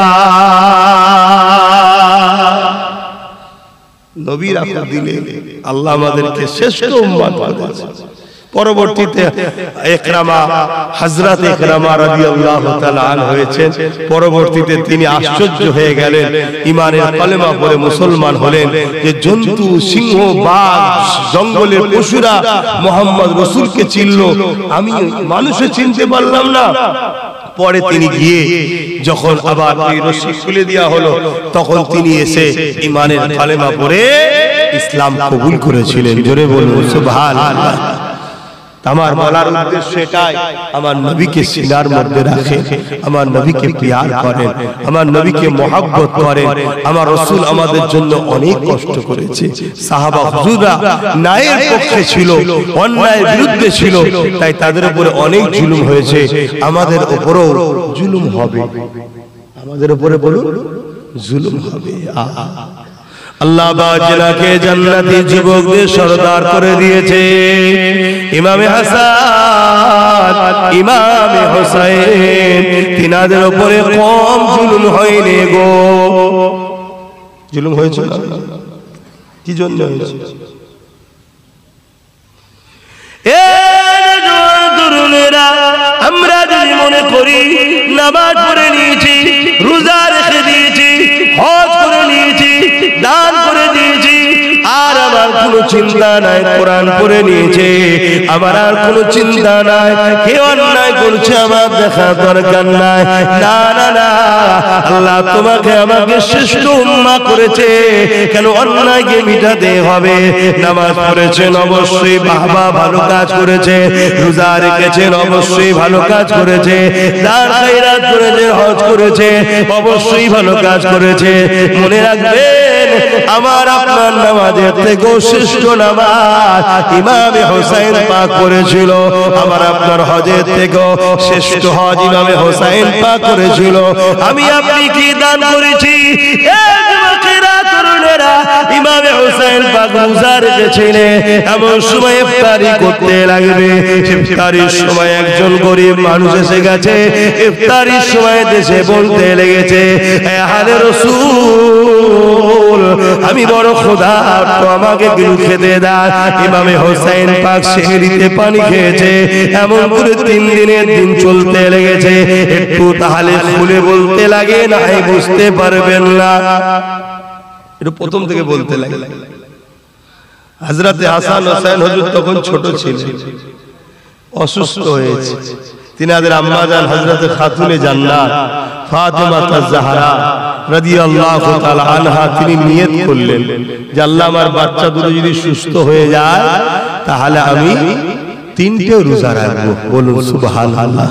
Speaker 1: নবীর আপন দিলে আল্লাহ আমাদেরকে শ্রেষ্ঠ উম্মত বানাচ্ছে। পরবর্তীতে ইকরামা, হযরত ইকরামা রাদিয়াল্লাহু তাআলা আনহু হয়েছেন। পরবর্তীতে তিনি আশ্চর্য হয়ে গেলেন, ঈমানের কালেমা পড়ে মুসলমান হলেন, যে জন্তু, সিংহ, বাঘ, জঙ্গলের পশুরা মুহাম্মদ রাসূলকে চিনল, আমি মানুষে চিনতে পারলাম না। পরে তিনি গিয়ে যখন আবার এই রশি খুলে দেওয়া হলো, তখন তিনি এসে ঈমানের কালেমা পড়ে ইসলাম কবুল করেছিলেন। জোরে বলুন সুবহানাল্লাহ। আমার বলার উদ্দেশ্য এটাই, আমার নবীকে সিনার মধ্যে রাখেন, আমার নবীকে প্যার করেন, আমার নবীকে মহব্বত করেন। আমার রাসূল আমাদের জন্য অনেক কষ্ট করেছে। সাহাবা হুজুররা ন্যায়ের পক্ষে ছিল, অন্যায়ের বিরুদ্ধে ছিল, তাই তাদের উপরে অনেক জুলুম হয়েছে, আমাদের উপরেও জুলুম হবে, আমাদের উপরে বলুন জুলুম হবে। আল্লাহ বাজনাকে জান্নাতি যুবকদের সরদার করে দিয়েছে। ইমামে হাসান, ইমামে হুসাইন, তিনাদের উপরে কম জুলুম হয়নি গো। জুলুম হয়েছে কি জন্য হয়েছে? আমরা যদি মনে করি নামাজ পড়ে নিয়েছি, রোজা রেখে দিয়েছি, হজ করে নিয়েছি, দান করে দিয়েছি, আর আমার কোনো চিন্তা নাই, কোরআন পড়ে নিয়েছে, আমার আর কোনো চিন্তা নাই, কেউ অন্যায় করছে আমার দেখা দরকার নাই, না না না, আল্লাহ তোমাকে আমাকে শ্রেষ্ঠ উম্মাহ করেছে, কেন অন্যায়কে মিটাতে হবে। নামাজ পড়েছেন অবশ্যই বাবা ভালো কাজ করেছে, রোজা রেখেছেন অবশ্যই ভালো কাজ করেছে, দান খায়রাত করেছে, হজ করেছে অবশ্যই ভালো কাজ করেছে। মনে রাখবেন আমার আপনার নামাজের থেকে শ্রেষ্ঠ নামাজ ইমামে হুসাইন পাক করেছিল, আমার আপনার হজের থেকে শ্রেষ্ঠ হজ ইমামে হুসাইন পাক করেছিল। আমি আপনি কি দান করেছি? ইমামে হুসাইন পাক রোজা রেখেছিলেন, এমন সময় ইফতারি করতে লাগবে, ইফতারির সময় একজন গরিব মানুষ এসে গেছে, ইফতারির সময় দেশে বলতে লেগেছে, আহলে রাসূল আমি বড় ক্ষুধার্ত, আমাকে কিছু খেতে দাও। ইমামে হুসাইন পাক সেহরিতে পানি খেয়েছে, এমন করে 3 দিনের দিন চলতে লেগেছে। একটু তাহলে খুলে বলতে লাগে না, বুঝতে পারবেন না, এটা প্রথম থেকে বলতে লাগে। হযরতে হাসান হোসেন হুজুর তখন ছোট ছিলেন, অসুস্থ হয়েছে। তিনাদের আম্মা জান হযরতে খাতুনে জান্নাত ফাতেমা তাজ-জাহরা রাদিয়াল্লাহু তাআলা আনহা তিনি নিয়ত করলেন যে আল্লাহ আমার বাচ্চা দুটো যদি সুস্থ হয়ে যায় তাহলে আমি 3টে রোজা রাখবো। বলুন সুবহানাল্লাহ।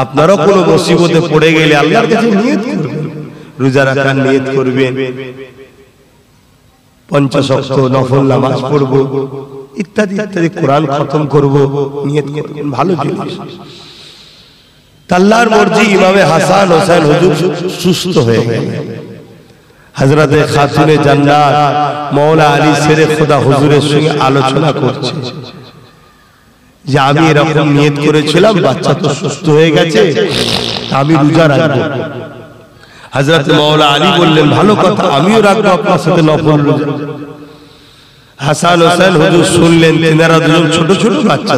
Speaker 1: আপনারা কোনো মুসিবতে পড়ে গেলে আল্লাহর কাছে নিয়ত করবেন, রোজা রাখার নিয়ত করবেন, 50 ওয়াক্ত নফল নামাজ পড়ব, ইত্যাদি ইত্যাদি, কোরআন খতম করব, নিয়ত করবেন, ভালো জিনিস। আল্লাহর মর্জি ইমামে হাসান হোসেন হুজুর সুস্থ হয়ে গেলেন। হযরতে খাতুনে জান্নাত মাওলা আলী শেরে খোদা হুজুরের সঙ্গে আলোচনা করছে যে আমি এরকম নিয়ত করেছিলাম, বাচ্চা তো সুস্থ হয়ে গেছে, আমি রোজা রাখবো। হযরতে মাওলা আলী বললেন ভালো কথা, আমিও রাখবো আপনার সাথে নফল রোজা। হাসান হোসেন হুজুর শুনলেন, তেনারা দুজন ছোট ছোট বাচ্চা,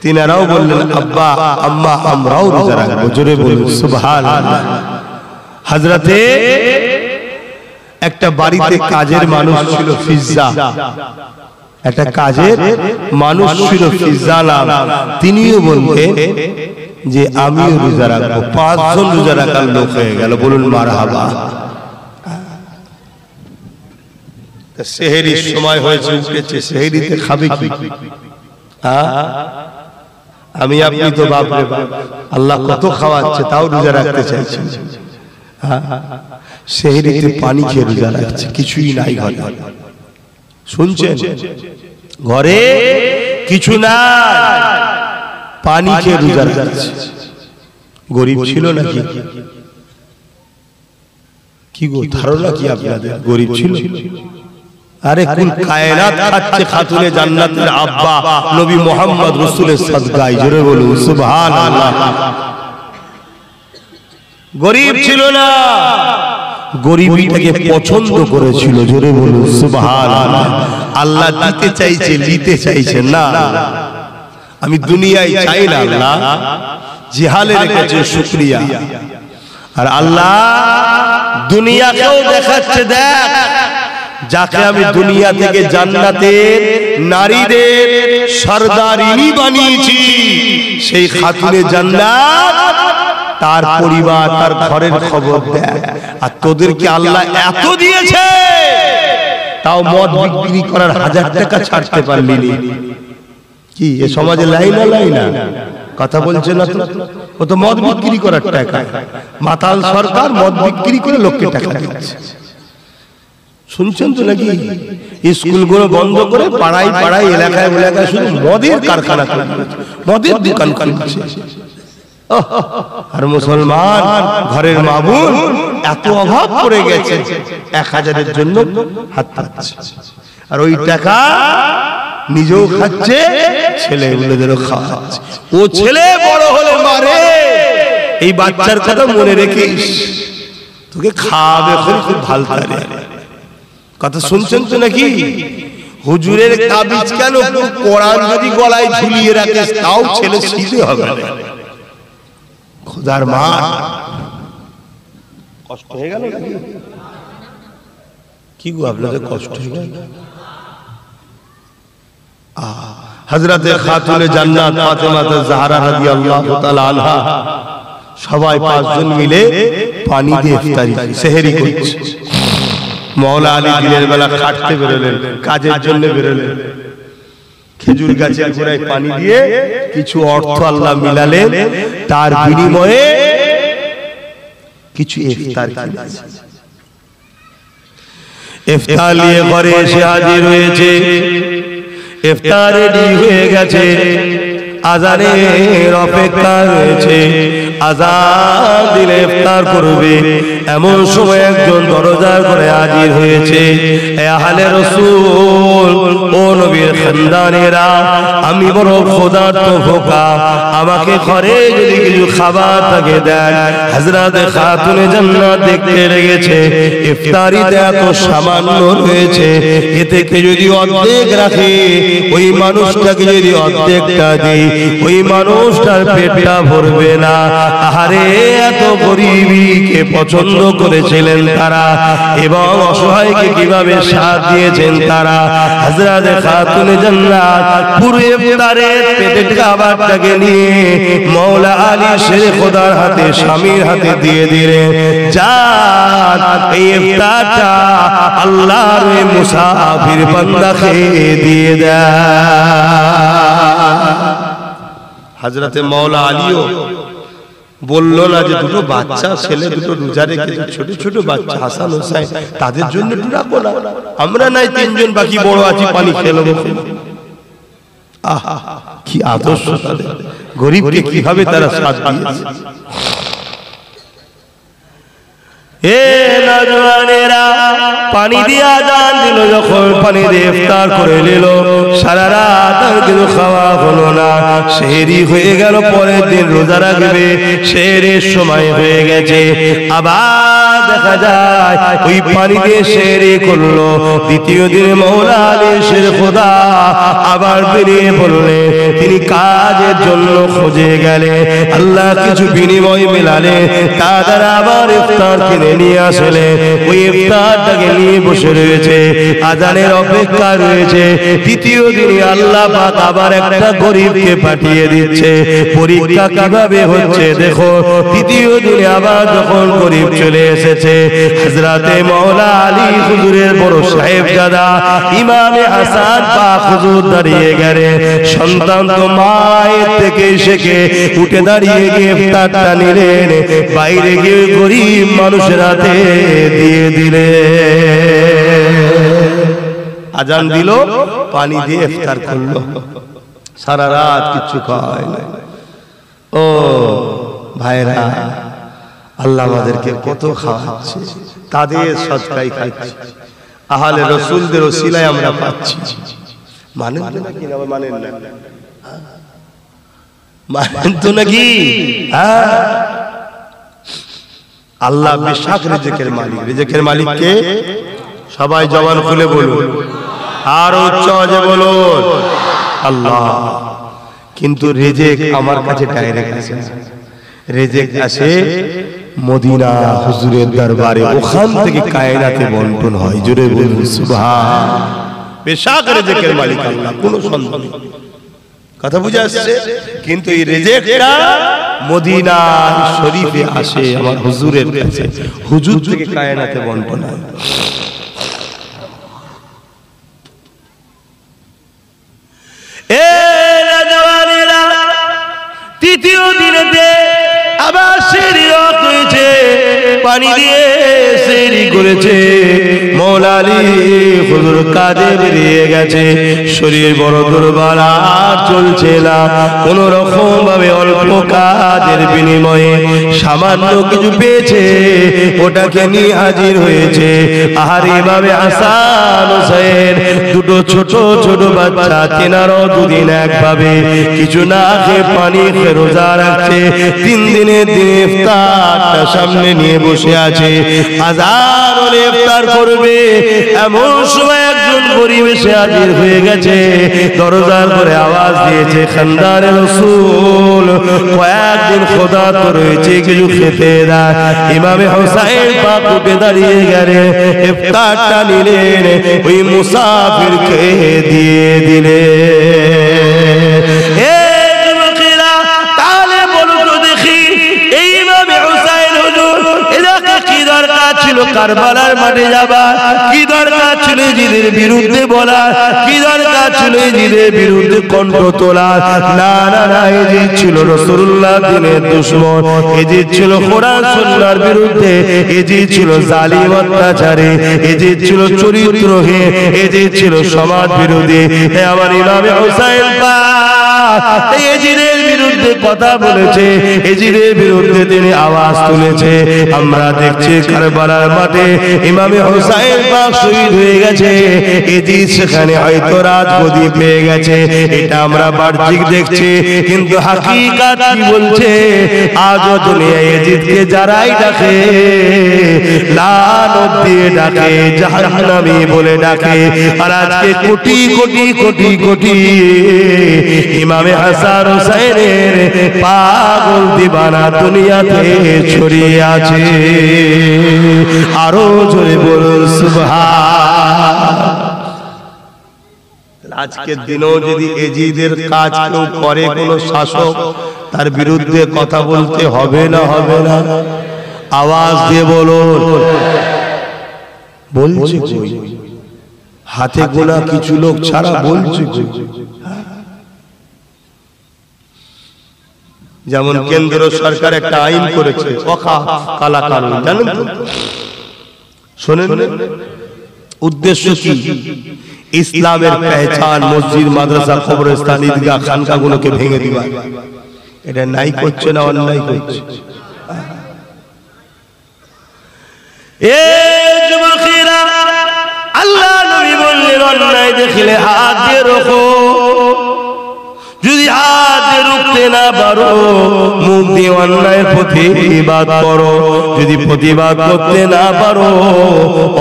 Speaker 1: তিনারাও বললেন আব্বা আম্মা আমরাও রোজা রাখবো। জোরে বলুন সুবহানাল্লাহ। হযরতে একটা বাড়িতে কাজের মানুষ ছিল ফিজ্জা, একটা কাজের মানুষ ছিল ফিজ্জা নাম, তিনিও বললেন যে আমিও রোজা রাখবো। 5 জন রোজা রাখার লোক হয়ে গেল। বলুন মারহাবা। সেহরির সময় হয়েছে, উঠেছে, সেহরিতে খাবে কি? আমি আপনি তো বাপরে বাপ, আল্লাহ কত খাওয়াচ্ছে তাও রোজা রাখতে চাইছি। সেহরিতে পানি খেয়ে রোজা রাখছে, কিছুই নাই ঘরে। শুনছেন? ঘরে কিছু নাই, পানি খেয়ে রোজা রাখছে। গরিব ছিল নাকি? কি গো ধারণা কি আপনাদের? গরিব ছিল? আরে কুল কায়নাত খাচ্ছে খাতুনে জান্নাতের আব্বা নবী মুহাম্মদ রাসূলের সাদকায়। জোরে বলুন সুবহানাল্লাহ। গরিব ছিল না, গরিবীটাকে পছন্দ করেছিল। জোরে বলুন সুবহানাল্লাহ। আল্লাহ দিতে চাইছে, নিতে চাইছে না। আমি দুনিয়ায় চাই না, আল্লাহ জিহালে রেখেছে শুকরিয়া। আর আল্লাহ দুনিয়াকেও দেখাচ্ছে, দেখ যাকে আমি দুনিয়া থেকে জান্নাতের নারীদের সরদারিনী বানিয়েছি, সেই খাতুনে জান্নাত তার পরিবার, তার ঘরের খবর দেয়। আর তোদেরকে আল্লাহ এত দিয়েছে, তাও মদ বিক্রি করার 1000 টাকা ছাড়তে পারলি না। কি এ সমাজে লাইনা লাইনা কথা বলছে না তো? ও তো মদ বিক্রি করার টাকা, মাতাল সরকার মদ বিক্রি করে লোককে টাকা দিচ্ছে। শুনছেন তো নাকি? স্কুলগুলো বন্ধ করে পাড়ায় পাড়ায় এলাকায় এলাকায় শুধু মদের কারখানা খুলছে, মদের দোকান খুলছে। আর মুসলমান ঘরের মা বোন এত অভাব পড়ে গেছে, 1000-এর জন্য হাত পাচ্ছে। আর ওই টাকা নিজেও খাচ্ছে, ছেলেগুলোদেরও খাওয়াচ্ছে। ও ছেলে বড় হলে মারে, এই বাচ্চার কথা মনে রেখিস, তোকে খাওয়াবে খুব ভালো করে। কথা শুনছেন তো নাকি? হুজুরের তাবিজ কেন? কোরআন যদি গলায় ঝুলিয়ে রাখিস তাও ছেলে সিধে হবে না। খোদার মা কষ্ট হয়ে গেল নাকি? কি গো আপনাদের কষ্ট হয়ে গেল? হযরতে খাতুনে জান্নাত ফাতেমা জাহরা রাদিয়াল্লাহু তাআলা আনহা সবাই 5 জন মিলে পানি দিয়ে ইফতারি সেহরি করছে। মওলা আলী দিনের বেলা খাটতে বেরোলেন, কাজের জন্য বেরোলেন। খেজুর গাছের গোড়ায় পানি দিয়ে কিছু অর্থ আল্লাহ মিলালেন, তার বিনিময়ে কিছু ইফতার কিনেছে। ইফতার নিয়ে ঘরে এসে হাজির হয়েছে। ইফতার রেডি হয়ে গেছে, আজানের অপেক্ষা রয়েছে। আজান দিলে ইফতার করবে, এমন সময় একজন দরজার ঘরে হাজির হয়েছে। এ আহলে রাসূল, ও নবীর খানদানেরা, আমি বড় ক্ষুধার্ত ভোকা, আমাকে ঘরে যদি কিছু খাবার থাকে দেন। হযরত খাতুনে জান্নাত দেখতে লেগেছে ইফতারিতে এত সামান্য রয়েছে, এ থেকে যদি অর্ধেক রাখে, ওই মানুষটাকে যদি অর্ধেকটা দিই, ওই মানুষটার পেটটা ভরবে না। আহারে, এত গরিবীকে পছন্দ করেছিলেন তারা, এবং অসহায়কে কিভাবে সাথ দিয়েছেন তারা। হযরত খাতুনে জান্নাত পুরো ইফতারের পেটের খাবারটাকে নিয়ে মওলা আলী শেরে খোদার হাতে, স্বামীর হাতে দিয়ে দিলেন। যান, এই ইফতারটা আল্লাহর মুসাফির বান্দাকে দিয়ে দেয়। হযরতে মওলা আলীও বললো না যে দুটো বাচ্চা ছেলে দুটো রোজা রেখেছে, ছোট ছোট বাচ্চা হাসান হোসেন, তাদের জন্য একটু রাখো না, আমরা নাই 3 জন বাকি বড় আছি, পানি খেলো। আহা, কি আদর্শ তাদের! গরিবকে কিভাবে তারা সাথ দিয়েছে। এ নওজওয়ানেরা, পানি দিয়ে আজান দিল, যখন পানি দিয়ে ইফতার করে নিল, সারা রাত আর কিছু খাওয়া হলো না। সেহরি হয়ে গেল, পরের দিন রোজা রাখবে, সেহরির সময় হয়ে গেছে। আবার দেখা যায় ওই পানি দিয়ে সেহরি করলো। দ্বিতীয় দিনে মওলা আলী শের খোদা আবার বেরিয়ে পড়লেন। তিনি কাজের জন্য খোঁজে গেলে, আল্লাহ কিছু বিনিময় মেলালে, তাদের আবার ইফতার কিনে নিয়ে আসলে। ওই ইফতারটাকে নিয়ে বসে রয়েছে, আজানের অপেক্ষা রয়েছে। তৃতীয় দিনে আল্লাহ পাক আবার একটা গরিবকে পাঠিয়ে দিচ্ছে। পরীক্ষা কিভাবে হচ্ছে দেখো। তৃতীয় দিনে আবার যখন গরিব চলে এসেছে, হযরতে মওলা আলী হুজুরের বড় সাহেবজাদা ইমামে হাসান পাক হুজুর দাঁড়িয়ে গেলেন। সন্তান তো মায়ের থেকে শেখে উঠে দাঁড়িয়ে গিয়ে ইফতারটা নিলেন, বাইরে গিয়ে গরিব মানুষের হাতে দিয়ে দিলে। আজান দিল, পানি দিয়ে ইফতার করলো, সারা রাত কিচ্ছু খায় না। ও ভাইরা, আল্লাহ আমাদেরকে কত খাওয়াচ্ছে, তাদের সদকাই খাচ্ছি, আহলে রাসূলদের ওসিলায় আমরা পাচ্ছি। মানেন তো নাকি? মানেন না? মানেন তো নাকি? আল্লাহ বেশাক রিজিকের মালিক। রিজিকের মালিক কে? সবাই জবান খুলে বলুন, আর উচ্চ আওয়াজে বলুন আল্লাহ। কিন্তু রিজিক আমার কাছে ডাইরেক্ট আসে, রিজিক আসে মদিনা হুজুরের দরবারে, ওখান থেকে কায়নাতে বন্টন হয়। জোরে বলুন সুবহান। বেশাক রিজিকের মালিক আল্লাহ, কোনো সন্দেহ নেই। কথা বুঝে আসছে? কিন্তু এই রিজিকটা মদিনা শরীফে আসে আমার হুজুরের কাছে, হুজুর থেকে কায়নাতে বন্টন হয়। তৃতীয় দিনেতে আবার সেহরি হয়েছে, পানি দিয়ে সেহরি করেছে। মওলা আলী হুজুর কাজে বেরিয়ে গেছে, শরীর বড় দুর্বল, আর চলছে না কোন রকম ভাবে। অল্প কাজের বিনিময়ে সামান্য কিছু পেয়েছে, ওটাকে নিয়ে হাজির হয়েছে। আর এভাবে হাসান হোসেন দুটো ছোট ছোট বাচ্চা, তেনারও দুদিন একভাবে কিছু না খেয়ে পানি খেয়ে রোজা রাখছে। 3 দিনের দিন ইফতারটা সামনে নিয়ে বসে আছে। আযান হলে ইফতার করবে, এমন সময় একজন পরিবেশে হাজির হয়ে গেছে। দরজার করে আওয়াজ দিয়েছে, খানদানে রাসূল, কয়েকদিন খোদা তো রয়েছে, কিছু খেতে দেয়। ইমামে হুসাইন পাক উঠে দাঁড়িয়ে গেলেন, ইফতারটা নিলেন, ওই মুসাফিরকে দিয়ে দিলেন। কারবালার মাঠে যাবা, কি দরকার ছিল জিদের বিরুদ্ধে বলা, কি দরকার ছিল জিদের বিরুদ্ধে কণ্ঠ তোলা? না না না, এজিদ ছিল রাসূলুল্লাহ দিনের দুশমন, এজিদ ছিল কোরআন সুন্নাহর বিরুদ্ধে, এজিদ ছিল জালিম অত্যাচারী, এজিদ ছিল চরিত্রহীন, এজিদ ছিল সমাজ বিরোধী। হে আমার ইমামে হুসাইন পাক এজিদের বিরুদ্ধে কথা বলেছে, এজিদের বিরুদ্ধে তিনি আওয়াজ তুলেছে। আমরা দেখছি কারবালার মাঠে ইমামে হুসাইন পাক শহীদ হয়ে গেছে, এজিদ সেখানে হয়তো রাজগদি পেয়ে গেছে। এটা আমরা বাহ্যিক দেখছি, কিন্তু হাকিকাত কি বলছে? আজও দুনিয়ায় এজিদকে যারাই ডাকে, লানত দিয়ে ডাকে, জাহান্নামী বলে ডাকে। আর আজকে কোটি কোটি কোটি কোটি ইমামে হাসান হুসাইনের পাগল দিবানা দুনিয়াতে ছড়িয়ে আছে। আরো জোরে বলুন সুবহান। আজকের দিনেও যদি এজিদের কাজ কেউ করে, কোন শাসক, তার বিরুদ্ধে কথা বলতে হবে না? হবে না? আওয়াজ দিয়ে বলুন। বলছে কই? হাতে গোনা কিছু লোক ছাড়া বলছে কই? যেমন কেন্দ্র সরকার একটা আইন করেছে, কালা কানুন, জানেন তো? শোনেন, উদ্দেশ্য কি? ইসলামের পেহচান মসজিদ, মাদ্রাসা, কবরস্থান, ঈদগাহ, খানকাগুলোকে ভেঙে দিবা। এটা নাই করছে না অন্যায় করছে? এ যুবকেরা, আল্লাহ নবী বললেন অন্যায় দেখলে হাত দিয়ে রোখো, যদি হাত দিয়ে রুখতে না পারো মুখ দিয়ে অন্যায়ের প্রতিবাদ করো, যদি প্রতিবাদ করতে না পারো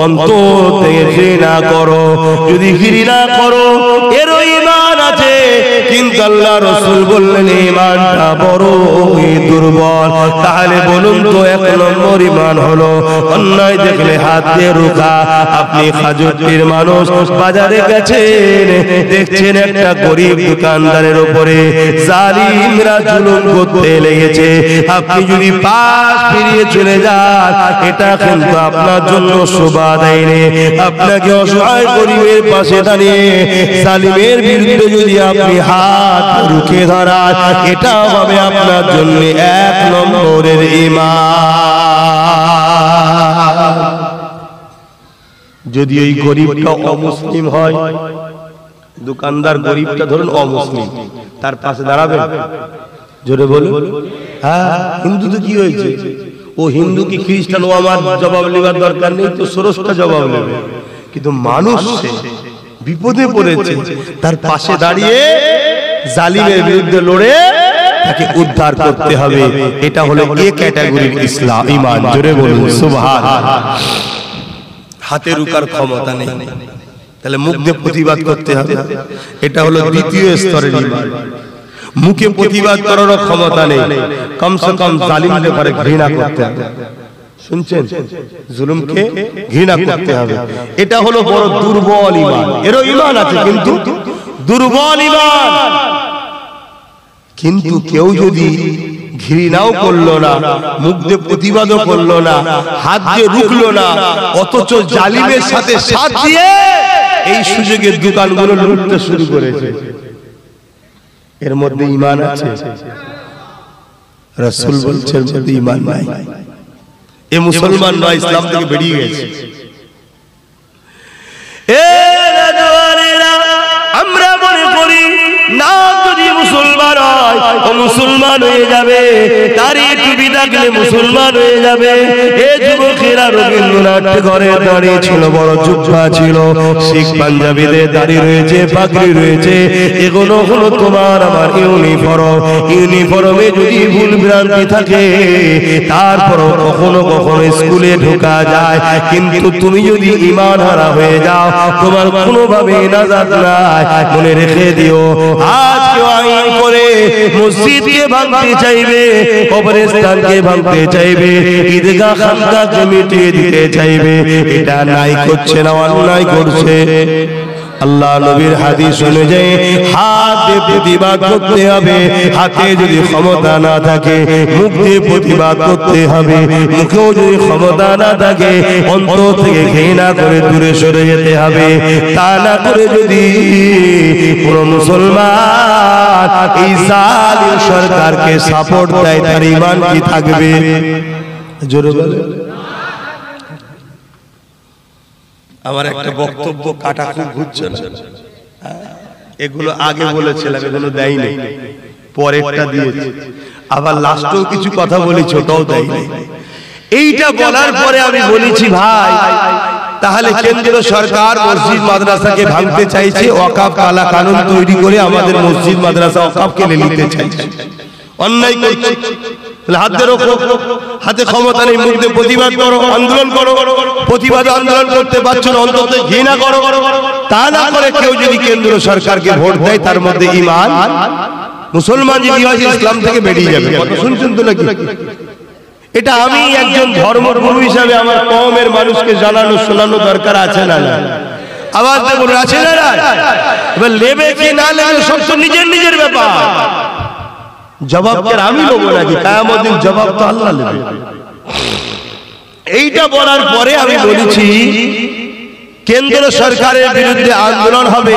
Speaker 1: অন্তর থেকে ঘৃণা করো, যদি ঘৃণা করো এরও ঈমান আছে। কিন্তু আল্লাহ রাসূল বললেন ঈমানটা বড় দুর্বল। তাহলে বলুন তো এক নম্বর ঈমান হলো অন্যায় দেখলে হাত দিয়ে রোখা। আপনি খাজুরটির মানুষ, বাজারে গেছেন, দেখছেন একটা গরিব দোকানদারের উপরে জালিমরা জুলুম করতে লেগেছে, আপনি যদি পাশ ফিরিয়ে চলে যান এটা কিন্তু আপনার জন্য শোভা দেয়নি। আপনাকে অসহায় গরিবের পাশে দাঁড়িয়ে জালিমের বিরুদ্ধে যদি আপনি হাত রুখে ধরান এটা হবে আপনার জন্য এক নম্বরের ঈমান। যদি ওই গরিবটা অমুসলিম হয়, দোকানদার গরিবটা ধরুন অমুসলিম, তার পাশে দাঁড়াবেন? জোরে বলুন। হ্যাঁ, হিন্দু তো কি হয়েছে, ও হিন্দু কি খ্রিস্টান, ও আমার জবাব নেবার দরকার নেই, তো ষোড়শটা জবাব নেবে। কিন্তু মানুষ বিপদে পড়েছে, তার পাশে দাঁড়িয়ে জালিমের বিরুদ্ধে লড়ে তাকে উদ্ধার করতে হবে। এটা হলো এ ক্যাটাগরির ইসলাম ঈমান। জোরে বলুন সুবহানাল্লাহ। হাতে রুকার ক্ষমতা নেই, তাহলে মুখ দিয়ে প্রতিবাদ করতে হবে। এটা হলো দ্বিতীয় স্তরের ঈমান। মুখে প্রতিবাদ করারও ক্ষমতা নেই, কমসে কম জালিমদের পরে ঘৃণা করতে হবে। শুনছেন, জুলুমকে ঘৃণা করতে হবে। এটা হলো বড় দুর্বল ঈমান। এরও ঈমান আছে কিন্তু দুর্বল ঈমান। কিন্তু কেউ যদি ঘৃণাও করলো না, মুখ দিয়ে প্রতিবাদও করলো না, হাত দিয়ে রুখলো না, অথচ জালিমের সাথে সাথ দিয়ে এই সুযোগের দোকানগুলো লুটতে শুরু করেছে, এর মধ্যে ঈমান আছে? রাসূল বলছেন মধ্যে ঈমান নাই, এ মুসলমান নয়, ইসলাম থেকে বেরিয়ে গেছে। আমরা মনে করি না যদি মুসলমান হয় ও মুসলমান হয়ে যাবে, তারই টুপি থাকলে মুসলমান হয়ে যাবে। এ যুবকেরা রবীন্দ্রনাথ ঘরে দাঁড়িয়ে ছিল, বড় যোদ্ধা ছিল, শিখ পাঞ্জাবিদের দাড়ি রয়েছে, পাগড়ি রয়েছে, এগুলো হলো তোমার আমার ইউনিফর্ম। ইউনিফর্মে যদি ভুল ভ্রান্তি থাকে তারপরও কখনো কখনো স্কুলে ঢোকা যায়, কিন্তু তুমি যদি ঈমান হারা হয়ে যাও তোমার কোনোভাবে নাজাত নাই। মনে রেখে দিও, আজ কেউ আইন করে মসজিদকে ভাঙতে চাইবে, কবরস্থানকে ভাঙতে চাইবে, ঈদগাহ খানকাকে মিটিয়ে দিতে চাইবে, এটা নাই করছে না অন্যায় করছে। আল্লাহ নবীর হাদিস অনুযায়ী হাত দিয়ে প্রতিবাদ করতে হবে। হাতে যদি ক্ষমতা না থাকে মুখ দিয়ে প্রতিবাদ করতে হবে। মুখেও যদি ক্ষমতা না থাকে অন্তর থেকে ঘৃণা করে দূরে সরে যেতে হবে। তা না করে যদি পুরো মুসলমান এই জালিম সরকারকে সাপোর্ট দেয় তার ঈমান কি থাকবে? জোরে বলে। আমার একটা বক্তব্য কাটা খুব ঘুরছে না, এগুলো আগে বলেছিলাম, এগুলো দেয়নি, পরেরটা দিয়েছি, আবার লাস্টেও কিছু কথা বলেছি ওটাও দেয়নি। এইটা বলার পরে আমি বলেছি ভাই তাহলে কেন্দ্র সরকার মসজিদ মাদ্রাসাকে ভাঙতে চাইছে, ওয়াকফ কালা কানুন তৈরি করে আমাদের মসজিদ মাদ্রাসা ওয়াকফকে নিতে চাইছে, অন্যায় করছে। হাতে রোখো, হাতে ক্ষমতা নেই, মুখ দিয়ে প্রতিবাদ করো, আন্দোলন করো, প্রতিবাদ আন্দোলন করতে পারছো না অন্তত ঘৃণা করো। তা না করে কেউ যদি কেন্দ্র সরকারকে ভোট দেয় তার মধ্যে ঈমান, মুসলমান যদি হয় ইসলাম থেকে বেরিয়ে যাবে। কথা শুনছেন তো নাকি? এটা আমি একজন ধর্মগুরু হিসাবে আমার কওমের মানুষকে জানানো শোনানো দরকার আছে না? আওয়াজ দেবো আছে না? এবার লেবে কি না লেবে সব তো নিজের নিজের ব্যাপার। জবাব কে আমি নেব নাকি? কিয়ামত দিন জবাব তো আল্লাহ নেবে। এইটা বলার পরে আমি বলেছি কেন্দ্র সরকারের বিরুদ্ধে আন্দোলন হবে,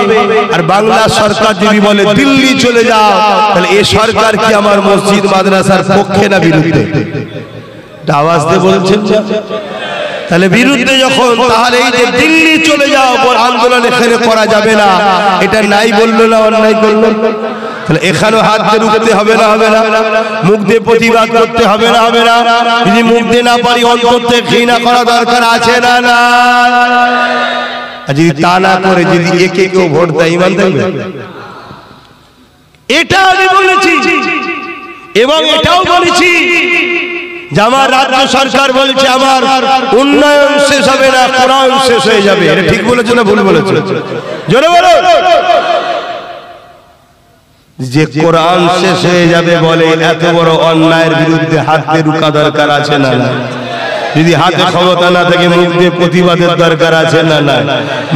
Speaker 1: আর বাংলা সরকার যদি বলে দিল্লি চলে যাও, তাহলে এই সরকার কি আমার মসজিদ মাদ্রাসার পক্ষে না বিরুদ্ধে? আওয়াজ দিয়ে বলছেন তাহলে বিরুদ্ধে যখন, তাহলে এই যে দিল্লি চলে যাও বল আন্দোলন এখানে করা যাবে না, এটা নাই বললো না অন্যায় করলো? তাহলে এখানেও হাত দিয়ে রুখতে হবে না? হবে না? মুখ দিয়ে প্রতিবাদ করতে হবে না? হবে না? যদি মুখ দিয়ে না পারি অন্তর থেকে ঘৃণা করা দরকার আছে না? না। আর যদি তা না করে যদি একে কেউ ভোট দেয় ঈমান থাকবে? এটা আমি বলেছি এবং এটাও বলেছি যে আমার রাজ্য সরকার বলছে আমার উন্নয়ন শেষ হবে না, কোরআন শেষ হয়ে যাবে। এটা ঠিক বলেছে না ভুল বলেছে? জোরে বলো। যে কোরআন শেষ হয়ে যাবে বলে এত বড় অন্যায়ের বিরুদ্ধে হাত দিয়ে রুখা দরকার আছে না না? যদি হাতে ক্ষমতা না থাকে মুখ দিয়ে প্রতিবাদের দরকার আছে না না?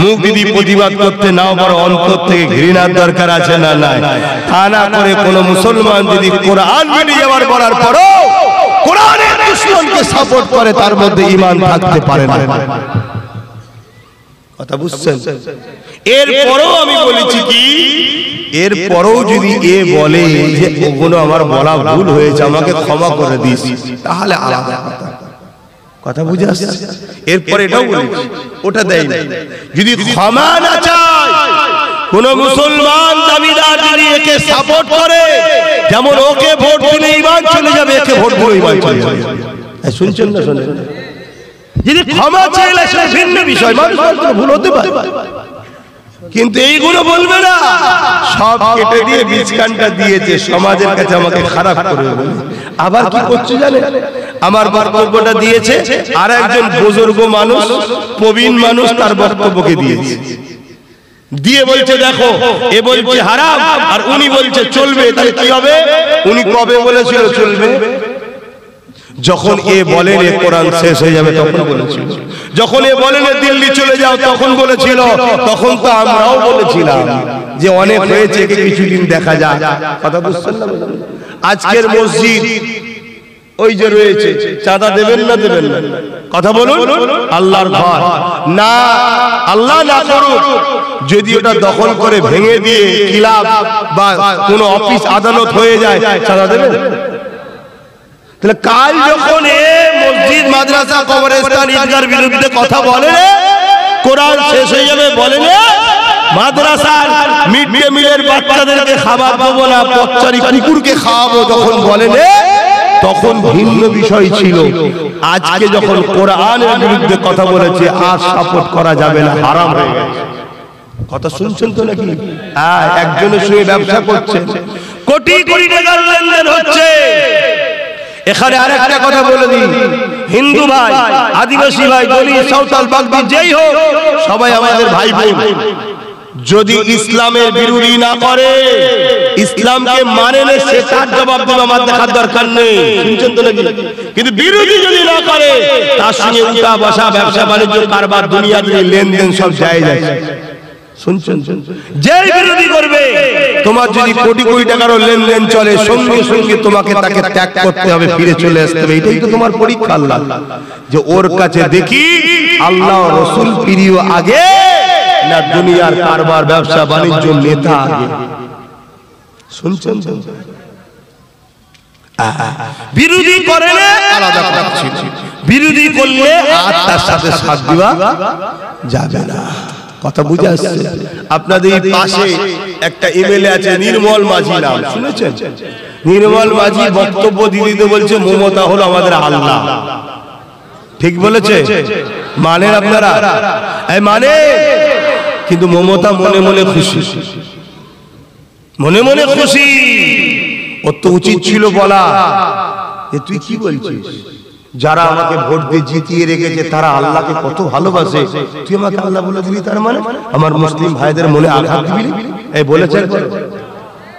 Speaker 1: মুখ যদি প্রতিবাদ করতে নাও বড় অন্তর থেকে ঘৃণার দরকার আছে না না? তা না করে কোন মুসলমান যদি কোরআন মিলিয়ে যাওয়ার বলার পরও কোরআনের দুশমনকে সাপোর্ট করে তার মধ্যে ঈমান থাকতে পারে না। কথা বুঝছেন? এরপরও আমি বলেছি কি, এরপরও যদি এ বলে যে ওগুলো আমার বলা ভুল হয়েছে আমাকে ক্ষমা করে দিস, তাহলে আলাদা কথা। কথা বুঝে আসছে? এরপর এটাও বলেছি, ওটা দেয় না। যদি ক্ষমা না চায় কোন মুসলমান দাবিদার যদি একে সাপোর্ট করে, যেমন ওকে ভোট দিলে ঈমান চলে যাবে, একে ভোট দিলে ঈমান চলে যাবে। শুনছেন না? শুনেন। যদি ক্ষমা চাইলে সেটা ভিন্ন বিষয়, মানুষ ভুল হতে পারে, কিন্তু এইগুলো বলবে না। সব কেটে দিয়ে বীজকানটা দিয়েছে সমাজের কাছে আমাকে খারাপ করে বলে। আবার কি করছে জানে? আমার বক্তব্যটা দিয়েছে আর একজন বুজুর্গ মানুষ, প্রবীণ মানুষ, তার বক্তব্যকে দিয়েছে, দিয়ে বলছে দেখো এ বলছে হারাম আর উনি বলছে চলবে, তাহলে কি হবে? উনি কবে বলেছিল চলবে? যখন এ বলেন এ কোরআন শেষ হয়ে যাবে তখন বলেছিল। যখন এ বলেন দিল্লি চলে যাও তখন বলেছিল। তখন তো আমরাও বলেছিলাম যে অনেক হয়েছে, কিছুদিন দেখা যায়। কথা বুঝছেন না? আজকের মসজিদ ওই যে রয়েছে, চাঁদা দেবেন না দেবেন না? কথা বলুন। আল্লাহর ঘর না, আল্লাহ না করুক যদি ওটা দখল করে ভেঙে দিয়ে ক্লাব বা কোনো অফিস আদালত হয়ে যায়, চাঁদা দেবেন? তাহলে কাল যখন এ মসজিদ মাদ্রাসা কবরস্থান ঈদগাহর বিরুদ্ধে কথা বলে, কোরআন শেষ হয়ে যাবে বলে, মাদ্রাসার মিড ডে মিলের বাচ্চাদেরকে খাবার দেবো না, পথচারী কুকুরকে খাওয়াবো যখন বলে, তখন ভিন্ন বিষয় ছিল। আজকে যখন কোরআনের বিরুদ্ধে কথা বলেছে আর সাপোর্ট করা যাবে না, হারাম হয়ে গেছে। কথা শুনছেন তো নাকি? একজনের সঙ্গে ব্যবসা করছে, কোটি কোটি টাকার লেনদেন হচ্ছে। এখানে আরেকটা কথা বলে দিই, হিন্দু ভাই, আদিবাসী ভাই, দলিত, সাঁওতাল, বাগদি, যেই হোক সবাই আমাদের ভাই বোন। যদি ইসলামের বিরোধী না করে, ইসলামকে মানে না, সে তার জবাব দেবে, আমার দেখার দরকার নেই। শুনছেন তো নাকি? কিন্তু বিরোধী যদি না করে, তার সঙ্গে উঠা বসা, ব্যবসা বাণিজ্য, কারবার, দুনিয়া দিয়ে লেনদেন সব জায়েজ আছে। শুনছেন? যে বিরোধী করবে, তোমার যদি কোটি কোটি টাকারও লেনদেন চলে, সঙ্গে সঙ্গে তোমাকে তাকে ত্যাগ করতে হবে, ফিরে চলে আসতে হবে। এটাই তো তোমার পরীক্ষা আল্লাহ, যে ওর কাছে দেখি আল্লাহ রসুল প্রিয় আগে না দুনিয়ার কারবার, ব্যবসা বাণিজ্য, নেতা আগে। শুনছেন? বিরোধী করে আলাদা কথা ছিল, বিরোধী করলে আর তার সাথে সাথ দিবা যাবে না। কথা বুঝে আসছে? আপনাদের পাশে একটা এমএলএ আছে নির্মল মাঝি, নাম শুনেছেন? নির্মল মাঝি বক্তব্য দিতে বলছে মমতা হলো আমাদের আল্লাহ। ঠিক বলেছে? মানেন আপনারা? মানে কিন্তু মমতা মনে মনে খুশি, মনে মনে খুশি। ওর তো উচিত ছিল বলা যে তুই কি বলছিস, যারা আমাকে ভোট দিয়ে জিতিয়ে রেখেছে তারা আল্লাহকে কত ভালোবাসে, তুই আমাকে আল্লাহ বলে দিলি, তার মানে আমার মুসলিম ভাইদের মনে আঘাত দিবি? এই বলেছেন।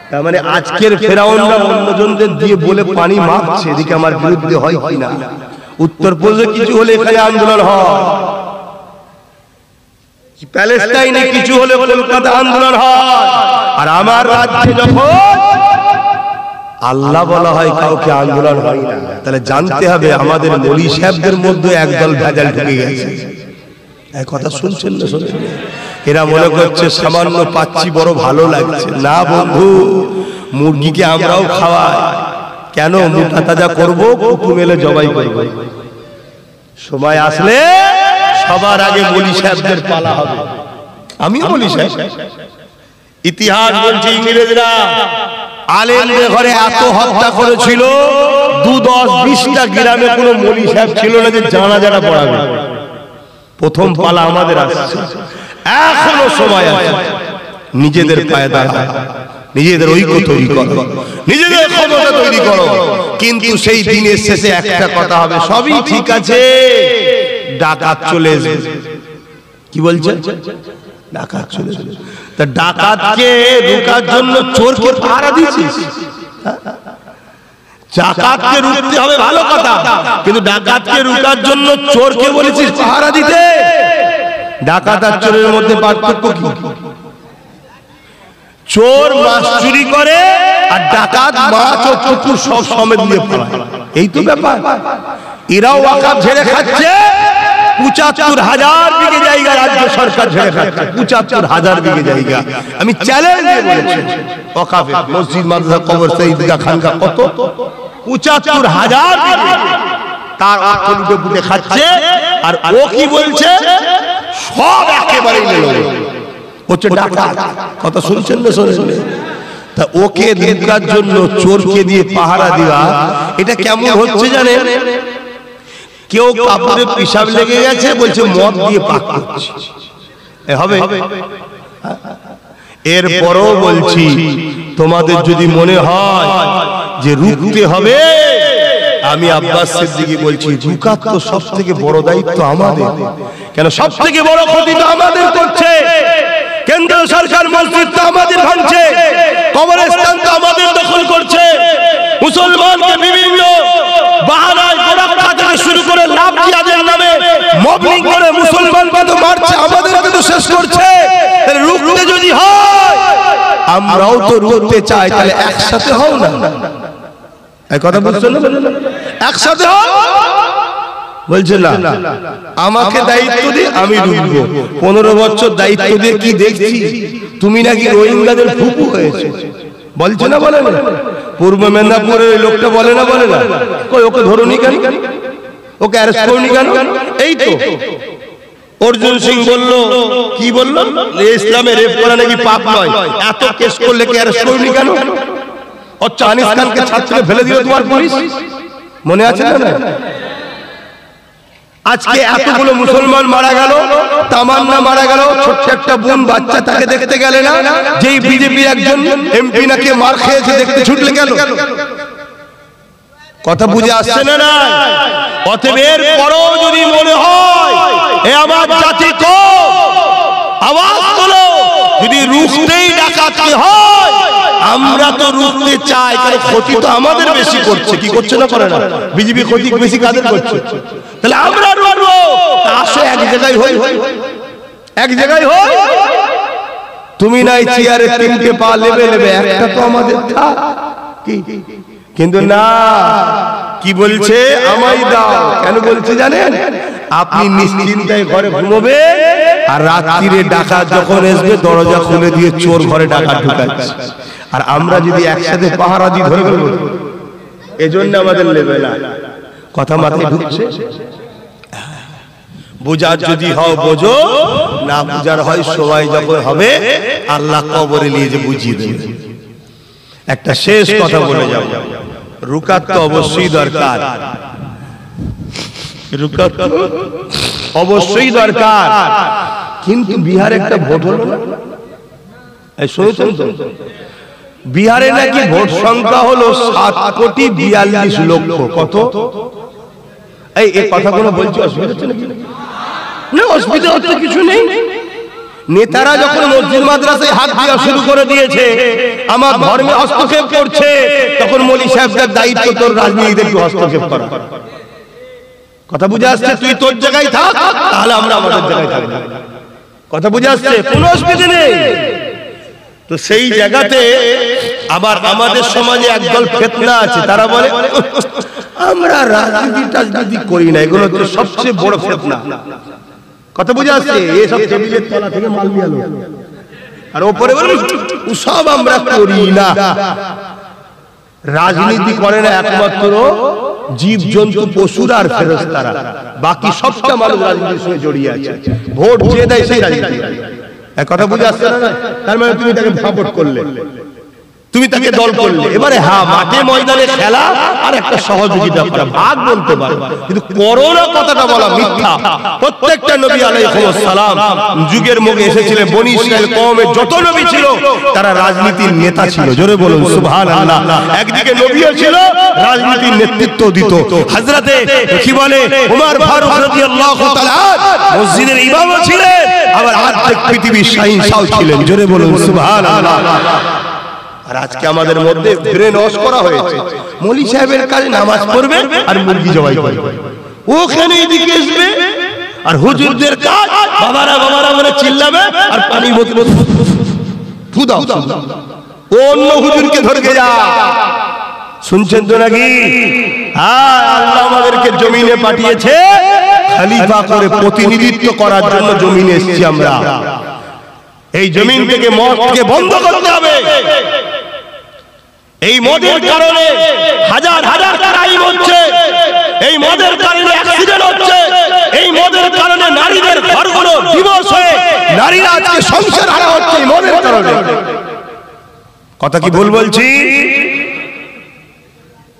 Speaker 1: তার মানে আজকের ফেরাউনরা অন্যজনদের দিয়ে বলে পানি মাপছে, এদিকে আমার বিরুদ্ধে হয় কিনা। উত্তরপ্রদেশে কিছু হলে এখানে আন্দোলন হয়, প্যালেস্টাইনে কিছু হলে কলকাতা আন্দোলন হয়, আর আমার রাজ্যে যখন আল্লাহ বলা হয় কাউকে আন্দোলন হয় না। তাহলে জানতে হবে আমাদের মৌলী সাহেবদের মধ্যে একদল ভেজাল ঢুকে গেছে। এক কথা শুনছেন না? শুনছেন? এরা মনে করছে সামান্য পাচ্ছি বড় ভালো লাগছে। না বন্ধু, মুরগিকে আমরাও খাওয়াই। কেন? মোটা তাজা করবো, কুকুর মেলে জবাই করবো। সময় আসলে সবার আগে মৌলী সাহেবদের পালা হবে। আমিও মৌলী সাহেব। ইতিহাস বলছে ইংরেজরা আলেমদের ঘরে এত হত্যা করেছিল, 2-10-20টা গ্রামে কোনো মৌলী সাহেব ছিল না যে জানাজাটা পড়াবে। প্রথম পালা আমাদের আসছে। এখনো সময় আছে, নিজেদের পায়ে দাঁড়াও, নিজেদের ঐক্য তৈরি করো, নিজেদের ক্ষমতা তৈরি করো। কিন্তু সেই দিনের শেষে একটা কথা হবে, সবই ঠিক আছে, ডাকাত চলে আসবে। কি বলছে? ডাকাত চলে আসবে। তা ডাকাতকে রোকার জন্য চোরকে পাহারা দিয়েছিস? ডাকাতকে রুখতে হবে ভালো কথা, কিন্তু ডাকাতকে রোকার জন্য চোরকে বলেছিস পাহারা দিতে। ডাকাত আর চোরের মধ্যে পার্থক্য কি? চোর মাছ চুরি করে আর ডাকাত মাছ ও পুকুর সব সমেত নিয়ে পালায়, এই তো ব্যাপার। এরাও ওয়াকফ ঝেড়ে খাচ্ছে, ৭৫,০০০ বিঘে জায়গা রাজ্য সরকার ঝেড়ে খাচ্ছে, ৭৫,০০০ বিঘে জায়গা। আমি চ্যালেঞ্জ দিয়ে বলছি, ওয়াকফে মসজিদ, মাদ্রাসা, কবরস্থান, ঈদগাহ, খানকা কত, ৭৫,০০০ বিঘে তার অর্থ লুটে পুটে খাচ্ছে। আর ও কি বলছে? সব একেবারে নিল, হচ্ছে ডাকাত। কথা শুনছেন না শোনেন? তা ওকে ধোঁকার জন্য চোরকে দিয়ে পাহারা দেওয়া, এটা কেমন হচ্ছে জানেন? কেউ কাপড়ে পিশাব লেগে গেছে, বলছে মদ দিয়ে পাক করছে, হবে? এরপরও বলছি, তোমাদের যদি মনে হয় যে রুখতে হবে, আমি আব্বাস সিদ্দিকী বলছি, রুকাত তো সব থেকে বড় দায়িত্ব আমাদের। কেন? সব থেকে বড় ক্ষতি তো আমাদের করছে। কেন্দ্র সরকার মসজিদ তো আমাদের ভাঙছে, কবরস্থান তো আমাদের দখল করছে, মুসলমানকে বিভিন্ন বাহানায় গোরক্ষা থেকে শুরু করে লাভ জিহাদের নামে মবলিং করে মুসলমানকে তো মারছে, আমাদেরকে তো শেষ করছে। রুখতে যদি হয়, আমরাও তো রুখতে চাই, তাহলে একসাথে হও না। এই কথা বুঝছো না? একসাথে হও। বলছে না, আমাকে দায়িত্ব দিয়ে আমি রুখবো। 15 বছর দায়িত্ব দিয়ে কি দেখছি? তুমি নাকি রোহিঙ্গাদের ফুপু হয়েছে, বলছে না? বলে না? পূর্ব মেদিনীপুরের লোকটা বলে না? বলে না? কই ওকে ধরুনি কেন? ওকে অ্যারেস্ট করুনি কেন? এই তো অর্জুন সিং বলল, কি বলল? ইসলামে রেপ করা নাকি পাপ নয়, এত কেস করলে কি অ্যারেস্ট করুনি কেন? আচ্ছা, আনিস খানকে ছাত্রকে ফেলে দিল তোমার পুলিশ, মনে আছে না? আজকে এতগুলো মুসলমান মারা গেল, তামান্না মারা গেল, ছোট্ট একটা বোন বাচ্চা, তাকে দেখতে গেলে না? যেই বিজেপির একজন এমপি নাকি মার খেয়েছে, দেখতে ছুটলে গেল। কথা বুঝে আসছে না? না। অতএব এর পরও যদি মনে হয় এ আমার জাতি কো আওয়াজ তোলো, যদি রুখতেই ডাকাতি হয়, আমরা তো রুখতে চাই, কারণ ক্ষতি তো আমাদের বেশি করছে। কি করছে না? করে না? বিজেপি ক্ষতি বেশি কাদের করছে? তাহলে আমরা রুখবো, আসো এক জায়গায় হই, এক জায়গায় হই। তুমি নাই চেয়ারে 3টে পা লেবে লেবে, একটা তো আমাদের থাক। কিন্তু না, কি বলছে? আমায় দাও। কেন বলছে জানেন? আপনি নিশ্চিন্তায় ঘরে ঘুমোবে, আর রাত্রিরে ডাকাত যখন আসবে দরজা খুলে দিয়ে চোর ঘরে ডাকাত ঢুকাচ্ছে। আর আমরা যদি একসাথে পাহারা দিই, ধরে ফেলবো। এজন্য আমাদের লেবে না। কথা মাথায় ঢুকছে? বুঝার যদি হও বোঝো, না বুঝার হয় সবাই যখন হবে আল্লাহ কবরে নিয়ে যে বুঝিয়ে দেবে। একটা শেষ কথা বলে যাব, রুকাত তো অবশ্যই দরকার, রুকাত অবশ্যই দরকার। কিন্তু বিহারে একটা ভোট হলো না, শুনেছেন তো? বিহারে নাকি ভোট সংখ্যা হলো 7,42,00,000। কত? এই কথাগুলো বলছি, অসুবিধা হচ্ছে নাকি? না, অসুবিধা হচ্ছে কিছু নেই। নেতারা যখন মসজিদ মাদ্রাসায় হাত দেওয়া শুরু করে দিয়েছে, আমার ধর্মে হস্তক্ষেপ করছে, তখন মৌলী সাহেবদের দায়িত্ব তোর রাজনীতিতে একটু হস্তক্ষেপ করা। কথা বুঝে আসছে? তুই তোর জায়গায় থাক, তাহলে আমরা আমাদের জায়গায় থাকবো। কথা বুঝে আসছে? কোনো অসুবিধা নেই। তো সেই জায়গাতে আবার আমাদের সমাজে একদল ফিতনা আছে, তারা বলে আমরা রাজনীতি করি না, এগুলো হচ্ছে সবচেয়ে বড় ফিতনা। কথা বুঝে আসছে? এসব টেবিলের তলা থেকে মাল নিয়ে আলো, আর ওপরে বলে সব আমরা করি না। রাজনীতি করে না একমাত্র জীব জন্তু পশুর আর ফেরেশতারা, বাকি সবটা মানুষ রাজনীতির সঙ্গে জড়িয়ে আছে। ভোট যে দেয় সেই রাজনীতি। কথা বুঝে আসছে না? তার মানে তুমি তাকে সাপোর্ট করলে, তুমি তাকে দল করলে, এবারে হ্যাঁ মাঠে ময়দানে খেলা আর একটা সহযোগিতা করা, ভাগ বলতে পারো, কিন্তু করোনা কথাটা বলা মিথ্যা। প্রত্যেকটা নবী আলাইহিস সালাম যুগের মুখে এসেছিলেন, বনি ইসরাইল কওমের যত নবী ছিল তারা রাজনীতির নেতা ছিল। জোরে বলুন সুবহানাল্লাহ। একদিকে নবীও ছিল, রাজনীতির নেতৃত্ব দিত। হযরতে কি বলে ওমর ফারুক রাদিয়াল্লাহু তাআলা মসজিদের ইমামও ছিলেন, আবার আর্ধেক পৃথিবীর শাহিনশাহ ছিলেন। জোরে বলুন সুবহানাল্লাহ। আর আজকে আমাদের মধ্যে ব্রেন ওয়াশ করা হয়েছে, মৌলভী সাহেবের কাছে নামাজ পড়বে আর মুরগি জবাই করবে, ওখানে এদিকে আসবে, আর হুজুরদের কাজ বাবারা বাবারা বলে চিল্লাবে আর পানি বোতল ফুদাও, ও অন্য হুজুরকে ধরে যা। শুনছেন তো নাকি? হ্যাঁ, আল্লাহ আমাদেরকে জমিনে পাঠিয়েছে খলিফা করে প্রতিনিধিত্ব করার জন্য। জমিনে এসেছি আমরা, এই জমিন থেকে মদকে বন্ধ করতে হবে। এই মদের কারণে হাজার হাজার ক্রাইম হচ্ছে, এই মদের কারণে অ্যাক্সিডেন্ট হচ্ছে, এই মদের কারণে নারীদের ঘরগুলো ডিভোর্স হয়ে নারীরা আজকে সংসার হারা হচ্ছে এই মদের কারণে। কথা কি ভুল বলছি?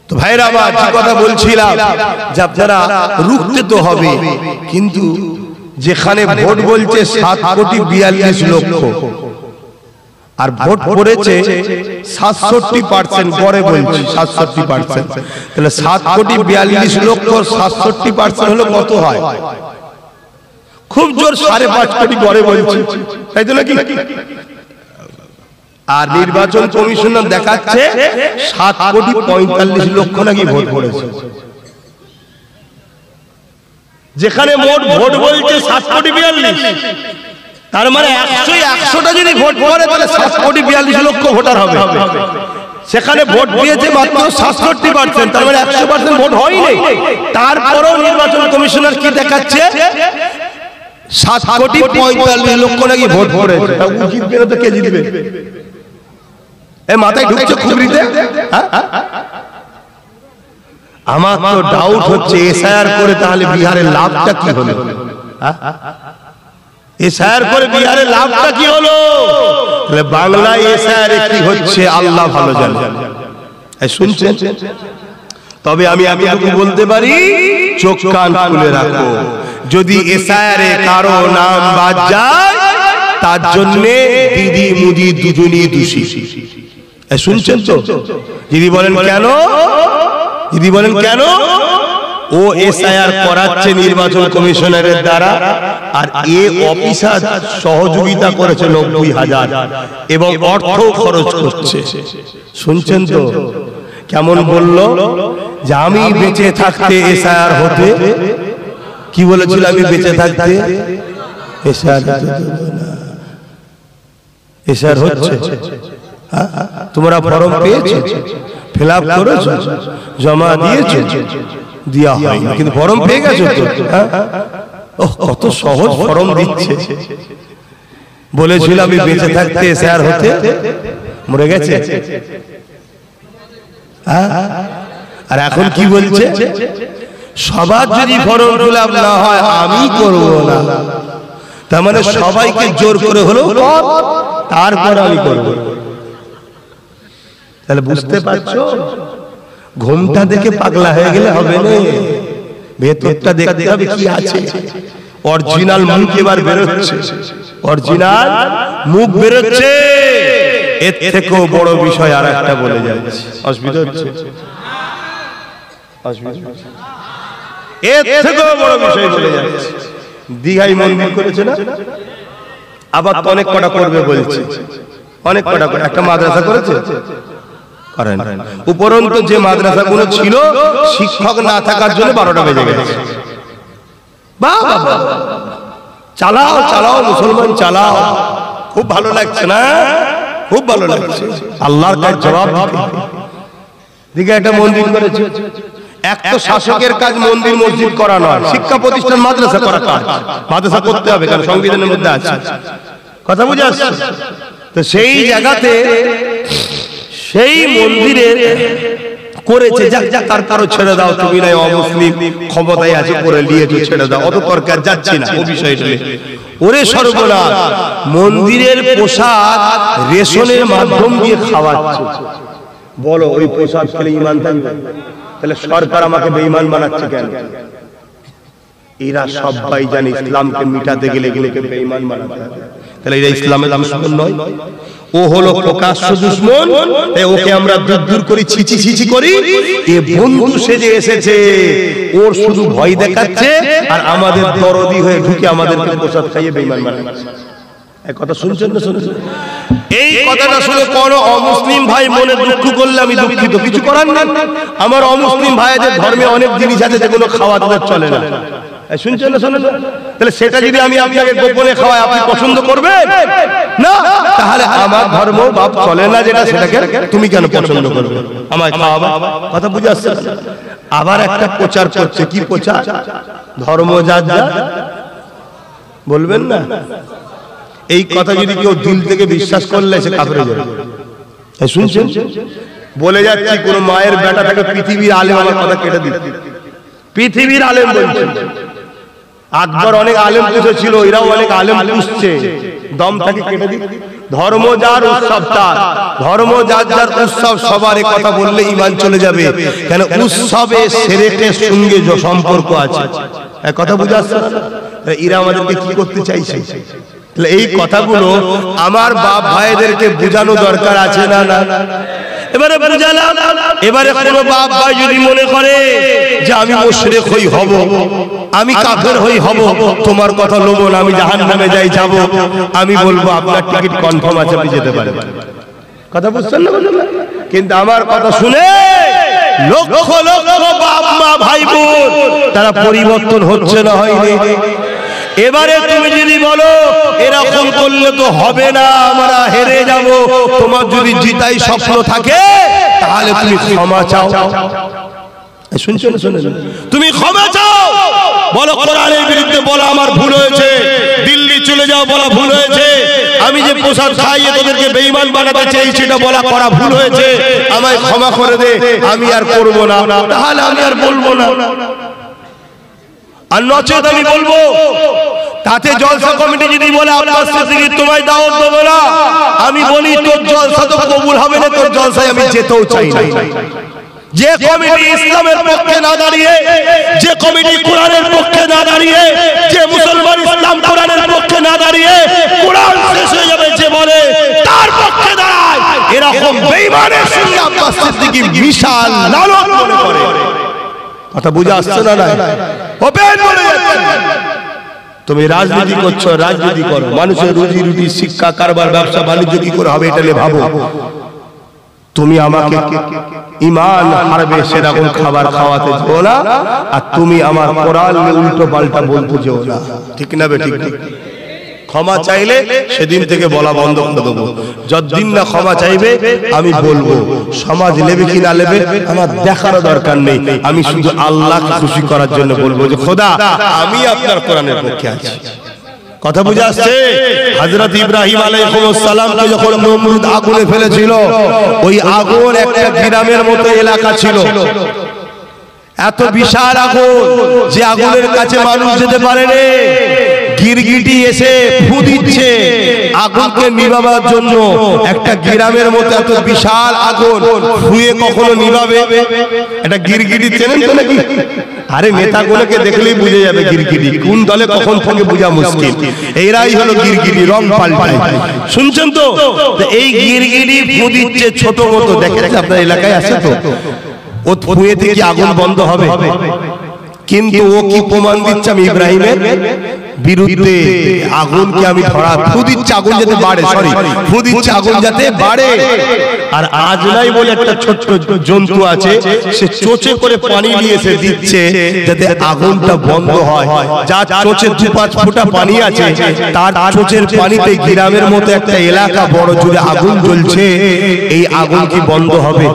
Speaker 1: তো ভাইরা আমার যে কথা বলছিলাম যে আপনারা রুখতে তো হবে, কিন্তু যেখানে ভোট বলছে 7,42 লক্ষ আর ভোট পড়েছে 67%, গড়ে বলছি 67%, তাহলে 7,42 লক্ষ 67% হলো কত হয়? খুব জোর 5.5 কোটি গড়ে বলছি, তাই তো নাকি? আর নির্বাচন কমিশনার দেখাচ্ছে 7,45 লক্ষ নাকি ভোট পড়েছে। যেখানে মোট ভোট বলছে 7,42, তার মানে 100টা যদি ভোট পড়ে তাহলে 7,42 লক্ষ ভোটার হবে। সেখানে ভোট দিয়েছে মাত্র 67%, তার মানে 100% ভোট হয়নি। তারপরেও নির্বাচন কমিশনার কি দেখাচ্ছে? 7,45 লক্ষ নাকি ভোট পড়েছে। জিতবে না তো কে জিতবে? মাথায় ঢুকছে খুবরিতে? আমার তো ডাউট হচ্ছে এসআইআর করে তাহলে বিহারের লাভটা কি হলো? এসআইআর করে বিহারের লাভটা কি হলো? তাহলে বাংলায় এসআইআর কি হচ্ছে আল্লাহ ভালো জানে। শুনছেন? তবে আমি এতটুকু বলতে পারি, চোখ কান খুলে রাখো, যদি এসআইআর এ কারো নাম বাদ যায় তার জন্য দিদি মুদি দুজনই দোষী। শুনছেন তো? দিদি বলেন কেন? দিদি বলেন কেন? ও এসআইআর করাচ্ছে নির্বাচন কমিশনারের দ্বারা, আর এ অফিসার সহযোগিতা করেছে 90,000 এবং অর্থ খরচ করছে। শুনছেন তো? কেমন বলল যে আমি বেঁচে থাকতে এসআইআর হতে, কি বলেছিল? আমি বেঁচে থাকতে এসআইআর হচ্ছে। তোমরা ফর্ম পেয়েছো, ফিল আপ করেছো, জমা দিয়েছো, দিয়া হয়নি, কিন্তু ফর্ম পেয়ে গেছো তো। কত সহজ ফর্ম দিচ্ছে। বলেছিল আমি বেঁচে থাকতে এসআইআর হতে, মরে গেছে। আর এখন কি বলছে? সবার যদি ফর্ম ফিল আপ না হয় আমি করব না। তার মানে সবাইকে জোর করে হলো তারপর আমি করব। তাহলে বুঝতে পারছো, ঘুমটা দেখে পাগলা হয়ে গেলে হবে না, ভেতরটা দেখতে হবে কি আছে। অরিজিনাল মুখ এবার বেরোচ্ছে, অরিজিনাল মুখ বেরোচ্ছে। এর থেকেও বড় বিষয় আর একটা বলে যাচ্ছে, অসুবিধা হচ্ছে? এর থেকেও বড় বিষয় বলে যাচ্ছে। দীঘায় মন্দির করেছে না, আবার তো অনেক কটা করবে বলছে, অনেক কটা। একটা মাদ্রাসা করেছে, করেন। উপরন্তু যে মাদ্রাসাগুলো ছিল শিক্ষক না থাকার জন্য 12টা বেজে গেছে। বাবা চালাও চালাও মুসলমান চালাও, খুব ভালো লাগছে না? খুব ভালো লাগছে। আল্লাহর কাছে জবাব দিতে। দিকে একটা মন্দির করেছে। এক তো শাসকের কাজ মন্দির মসজিদ করা নয়, শিক্ষা প্রতিষ্ঠান মাদ্রাসা করা কাজ। মাদ্রাসা করতে হবে কারণ সংবিধানের মধ্যে আছে। কথা বুঝে আসছে তো? সেই জায়গাতে সেই মন্দিরের করেছে, যাক যাক তার কারো ছেড়ে দাও, তুমি নাই অমুসলিম, ক্ষমতায় আছে করে নিয়েছো, ছেড়ে দাও, অত তর্কে যাচ্ছি না ও বিষয়টা। ওরে সর্বনাশ, মন্দিরের প্রসাদ রেশনের মাধ্যম দিয়ে খাওয়াচ্ছে, বলো ওই প্রসাদ খেলে ঈমান থাকবে? তাহলে সরকার আমাকে বেঈমান বানাচ্ছে কেন? এরা সবাই জানে ইসলামকে মিটাতে গেলে এগুলোকে বেঈমান বানাতে হবে। তাহলে এরা ইসলামের দুশমন নয়, ও হলো প্রকাশ্য দুশমন। ওকে আমরা দূর দূর করি, ছিচি ছিচি করি। এ বন্ধু সেজে এসেছে, ওর শুধু ভয় দেখাচ্ছে আর আমাদের দরদি হয়ে ঢুকে আমাদেরকে প্রসাদ খাইয়ে বেঈমান বানাচ্ছে। এই কথা শুনছেন না? শুনছেন? এই কথাটা শুনে কোন অমুসলিম ভাই মনে দুঃখ করলে আমি দুঃখিত, কিছু করার না। আমার অমুসলিম ভাইদের ধর্মে অনেক জিনিস আছে যেগুলো খাওয়া তাদের চলে না। শুনছেন না? শুনেন? তাহলে সেটা যদি আমি আপনাকে গোপনে খাওয়াই, আপনি পছন্দ করবেন না? তাহলে আমার ধর্ম বাপ চলে না যেটা, সেটাকে তুমি কেন পছন্দ করবে? আমায় খাওয়াবা, কথা বুঝে আসছে? আবার একটা প্রচার করছে, কি প্রচার? ধর্ম যার যার, বলবেন না? এই কথা যদি কেউ দিল থেকে বিশ্বাস করলে সে কাফের হয়ে যাবে। শুনছেন? বলে যাচ্ছি, কোন মায়ের বেটা থেকে পৃথিবীর আলেম আমার কথা কেটে দিচ্ছে, পৃথিবীর আলেম বলছে। আকবর অনেক আলেম পুষেছিল, এরাও অনেক আলেম পুষছে, দম থেকে কেটে দিচ্ছে। ধর্ম যার উৎসব তার, ধর্ম যার যার উৎসব সবার কথা বললে ঈমান চলে যাবে। কেন? উৎসবে শিরকের সঙ্গে সম্পর্ক আছে, কথা বুঝে আসছে? এরা আমাদেরকে কি করতে চাইছে? এই কথাগুলো আমার বাপ ভাইদেরকে বোঝানো দরকার আছে না? না, এবারে বুঝালাম। এবারে কোনো বাপ ভাই যদি মনে করে যে আমি মুশরিক হই হব, আমি কাফের হই হব, তোমার কথা লব না, আমি জাহান্নামে যাই যাব, আমি বলবো আপনার টিকিট কনফার্ম আছে, আপনি যেতে পারেন। কথা বুঝছেন না? কিন্তু আমার কথা শুনে লক্ষ লক্ষ বাপ মা ভাই বোন তারা পরিবর্তন হচ্ছে না, হয়নি? এবারে তুমি যদি বলো এরকম করলে তো হবে না, আমরা হেরে যাব, তোমার যদি জিতাই স্বপ্ন থাকে তাহলে তুমি ক্ষমা চাও। শুনছো না? শুনে তুমি ক্ষমা চাও, বলো কোরআনের বিরুদ্ধে বলো আমার ভুল হয়েছে, দিল্লি চলে যাও বলা ভুল হয়েছে, আমি যে প্রসাদ খাইয়ে তোদেরকে বেঈমান বানাতে চাই সেটা বলা করা ভুল হয়েছে, আমায় ক্ষমা করে দে, আমি আর করব না, তাহলে আমি আর বলবো না। আর নচেত আমি বলবো, তাতে জলসা কমিটি যদি বলে আব্বাস সিদ্দিকী তোমায় দাওয়াত দেবো না, আমি বলি তোর জলসা তো কবুল হবে না, তোর জলসায় আমি যেতেও চাই না। যে কমিটি ইসলামের পক্ষে না দাঁড়িয়ে, যে কমিটি কোরআনের পক্ষে না দাঁড়িয়ে, যে মুসলমান ইসলাম কোরআনের পক্ষে না দাঁড়িয়ে কোরআন শেষ হয়ে যাবে যে বলে তার পক্ষে দাঁড়ায়, এরকম বেঈমানের সঙ্গে আব্বাস সিদ্দিকী বিশাল লালত মনে করে। কথা বুঝে আসছে না? ওপেন বলে যাচ্ছে, তুমি রাজনীতি করছো, রাজনীতি করো, মানুষের রুজি রুটি, শিক্ষা, কারবার, ব্যবসা বাণিজ্য কি করে হবে এটা নিয়ে ভাবো। তুমি আমাকে ঈমান হারাবে সেরকম খাবার খাওয়াতে যেও না, আর তুমি আমার কোরআন উল্টো পাল্টা বলতে যেও না, ঠিক না? ঠিক। ক্ষমা চাইলে সেদিন থেকে বলা বন্ধ করে দেবো, যতদিন না ক্ষমা চাইবে আমি বলবো। সমাজ নেবে কি না নেবে আমার দেখার দরকার নেই, আমি শুধু আল্লাহকে খুশি করার জন্য বলবো যে খোদা আমি আপনার কোরআনের পক্ষে আছি। কথা বুঝে আসছে? হযরত ইব্রাহিম আলাইহিস সালামকে যখন নমরুদ আগুনে ফেলেছিল, ওই আগুন একটা গ্রামের মতো এলাকা ছিল, এত বিশাল আগুন যে আগুনের কাছে মানুষ যেতে পারেনি। গিরগিটি এসে ফু দিচ্ছে আগুনকে নিভাবার জন্য। একটা গ্রামের মতো এত বিশাল আগুন ফুয়ে কখনো নিভাবে? এটা গিরগিটি চেনেন তো নাকি? আরে নেতাগুলোকে দেখলেই বুঝে যাবে গিরগিটি কোন দলে কখন থেকে বোঝা মুশকিল। এরাই হলো গিরগিটি, রং পাল্টায়। শুনছেন তো? এই গিরগিটি ফু দিচ্ছে ছোট মতো, দেখেছেন আপনার এলাকায় আছে তো? ও ফুয়েতে কি আগুন বন্ধ হবে? কিন্তু ও কি প্রমাণ দিচ্ছে? আমি ইব্রাহিমের বিরুদ্ধে আগুনকে আমি ধরা, ফু দিচ্ছে আগুন যাতে বাড়ে, সরি ফু দিচ্ছে আগুন যাতে বাড়ে। আর আজলাই বলে একটা ছোট্ট জন্তু আছে, সে চোচে করে পানি নিয়ে এসে দিচ্ছে যাতে আগুনটা বন্ধ হয়। যার চোচে 2-5 ফোঁটা পানি আছে, তার চোচের পানিতে গ্রামের মতো একটা এলাকা বড় জুড়ে আগুন জ্বলছে, এই আগুন কি বন্ধ হবে?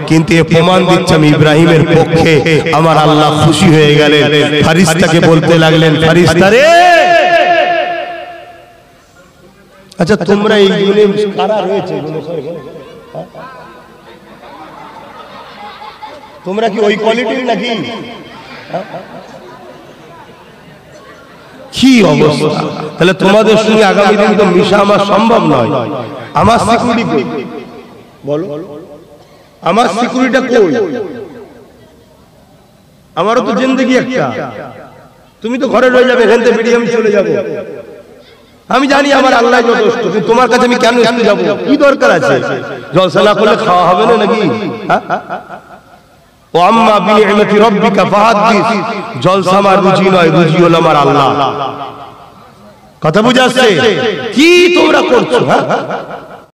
Speaker 1: কিন্তু এ প্রমাণ দিচ্ছে আমি ইব্রাহিমের পক্ষে। আমার আল্লাহ খুশি হয়ে গেলেন, ফারিস্তাকে বলতে লাগলেন, ফারিস্তা রে, আচ্ছা তোমরা এইগুলো কারা রয়েছে তোমরা কি ওই কোয়ালিটির নাকি? কি অবস্থা! তাহলে তোমাদের সঙ্গে আগামী দিন তো মিশা আমার সম্ভব নয়। আমার সিকিউরিটি বলো, আমার সিকিউরিটিটা কই? আমারও তো জিন্দেগি একটা। তুমি তো ঘরে রয়ে যাবে, এখান থেকে বেরিয়ে আমি চলে যাবো। আমি জানি আমার আল্লাহ যথেষ্ট, কিন্তু তোমার কাছে আমি কেন এসে যাবো? কি দরকার আছে? জলসা না করলে খাওয়া হবে না নাকি? ও আম্মা বিনিআমতি রাব্বিকা ফাহাদ্দিস। জলসা আমার রুজি নয়, রুজি হলো আমার আল্লাহ। কথা বুঝে আসছে? কি তোমরা করছো?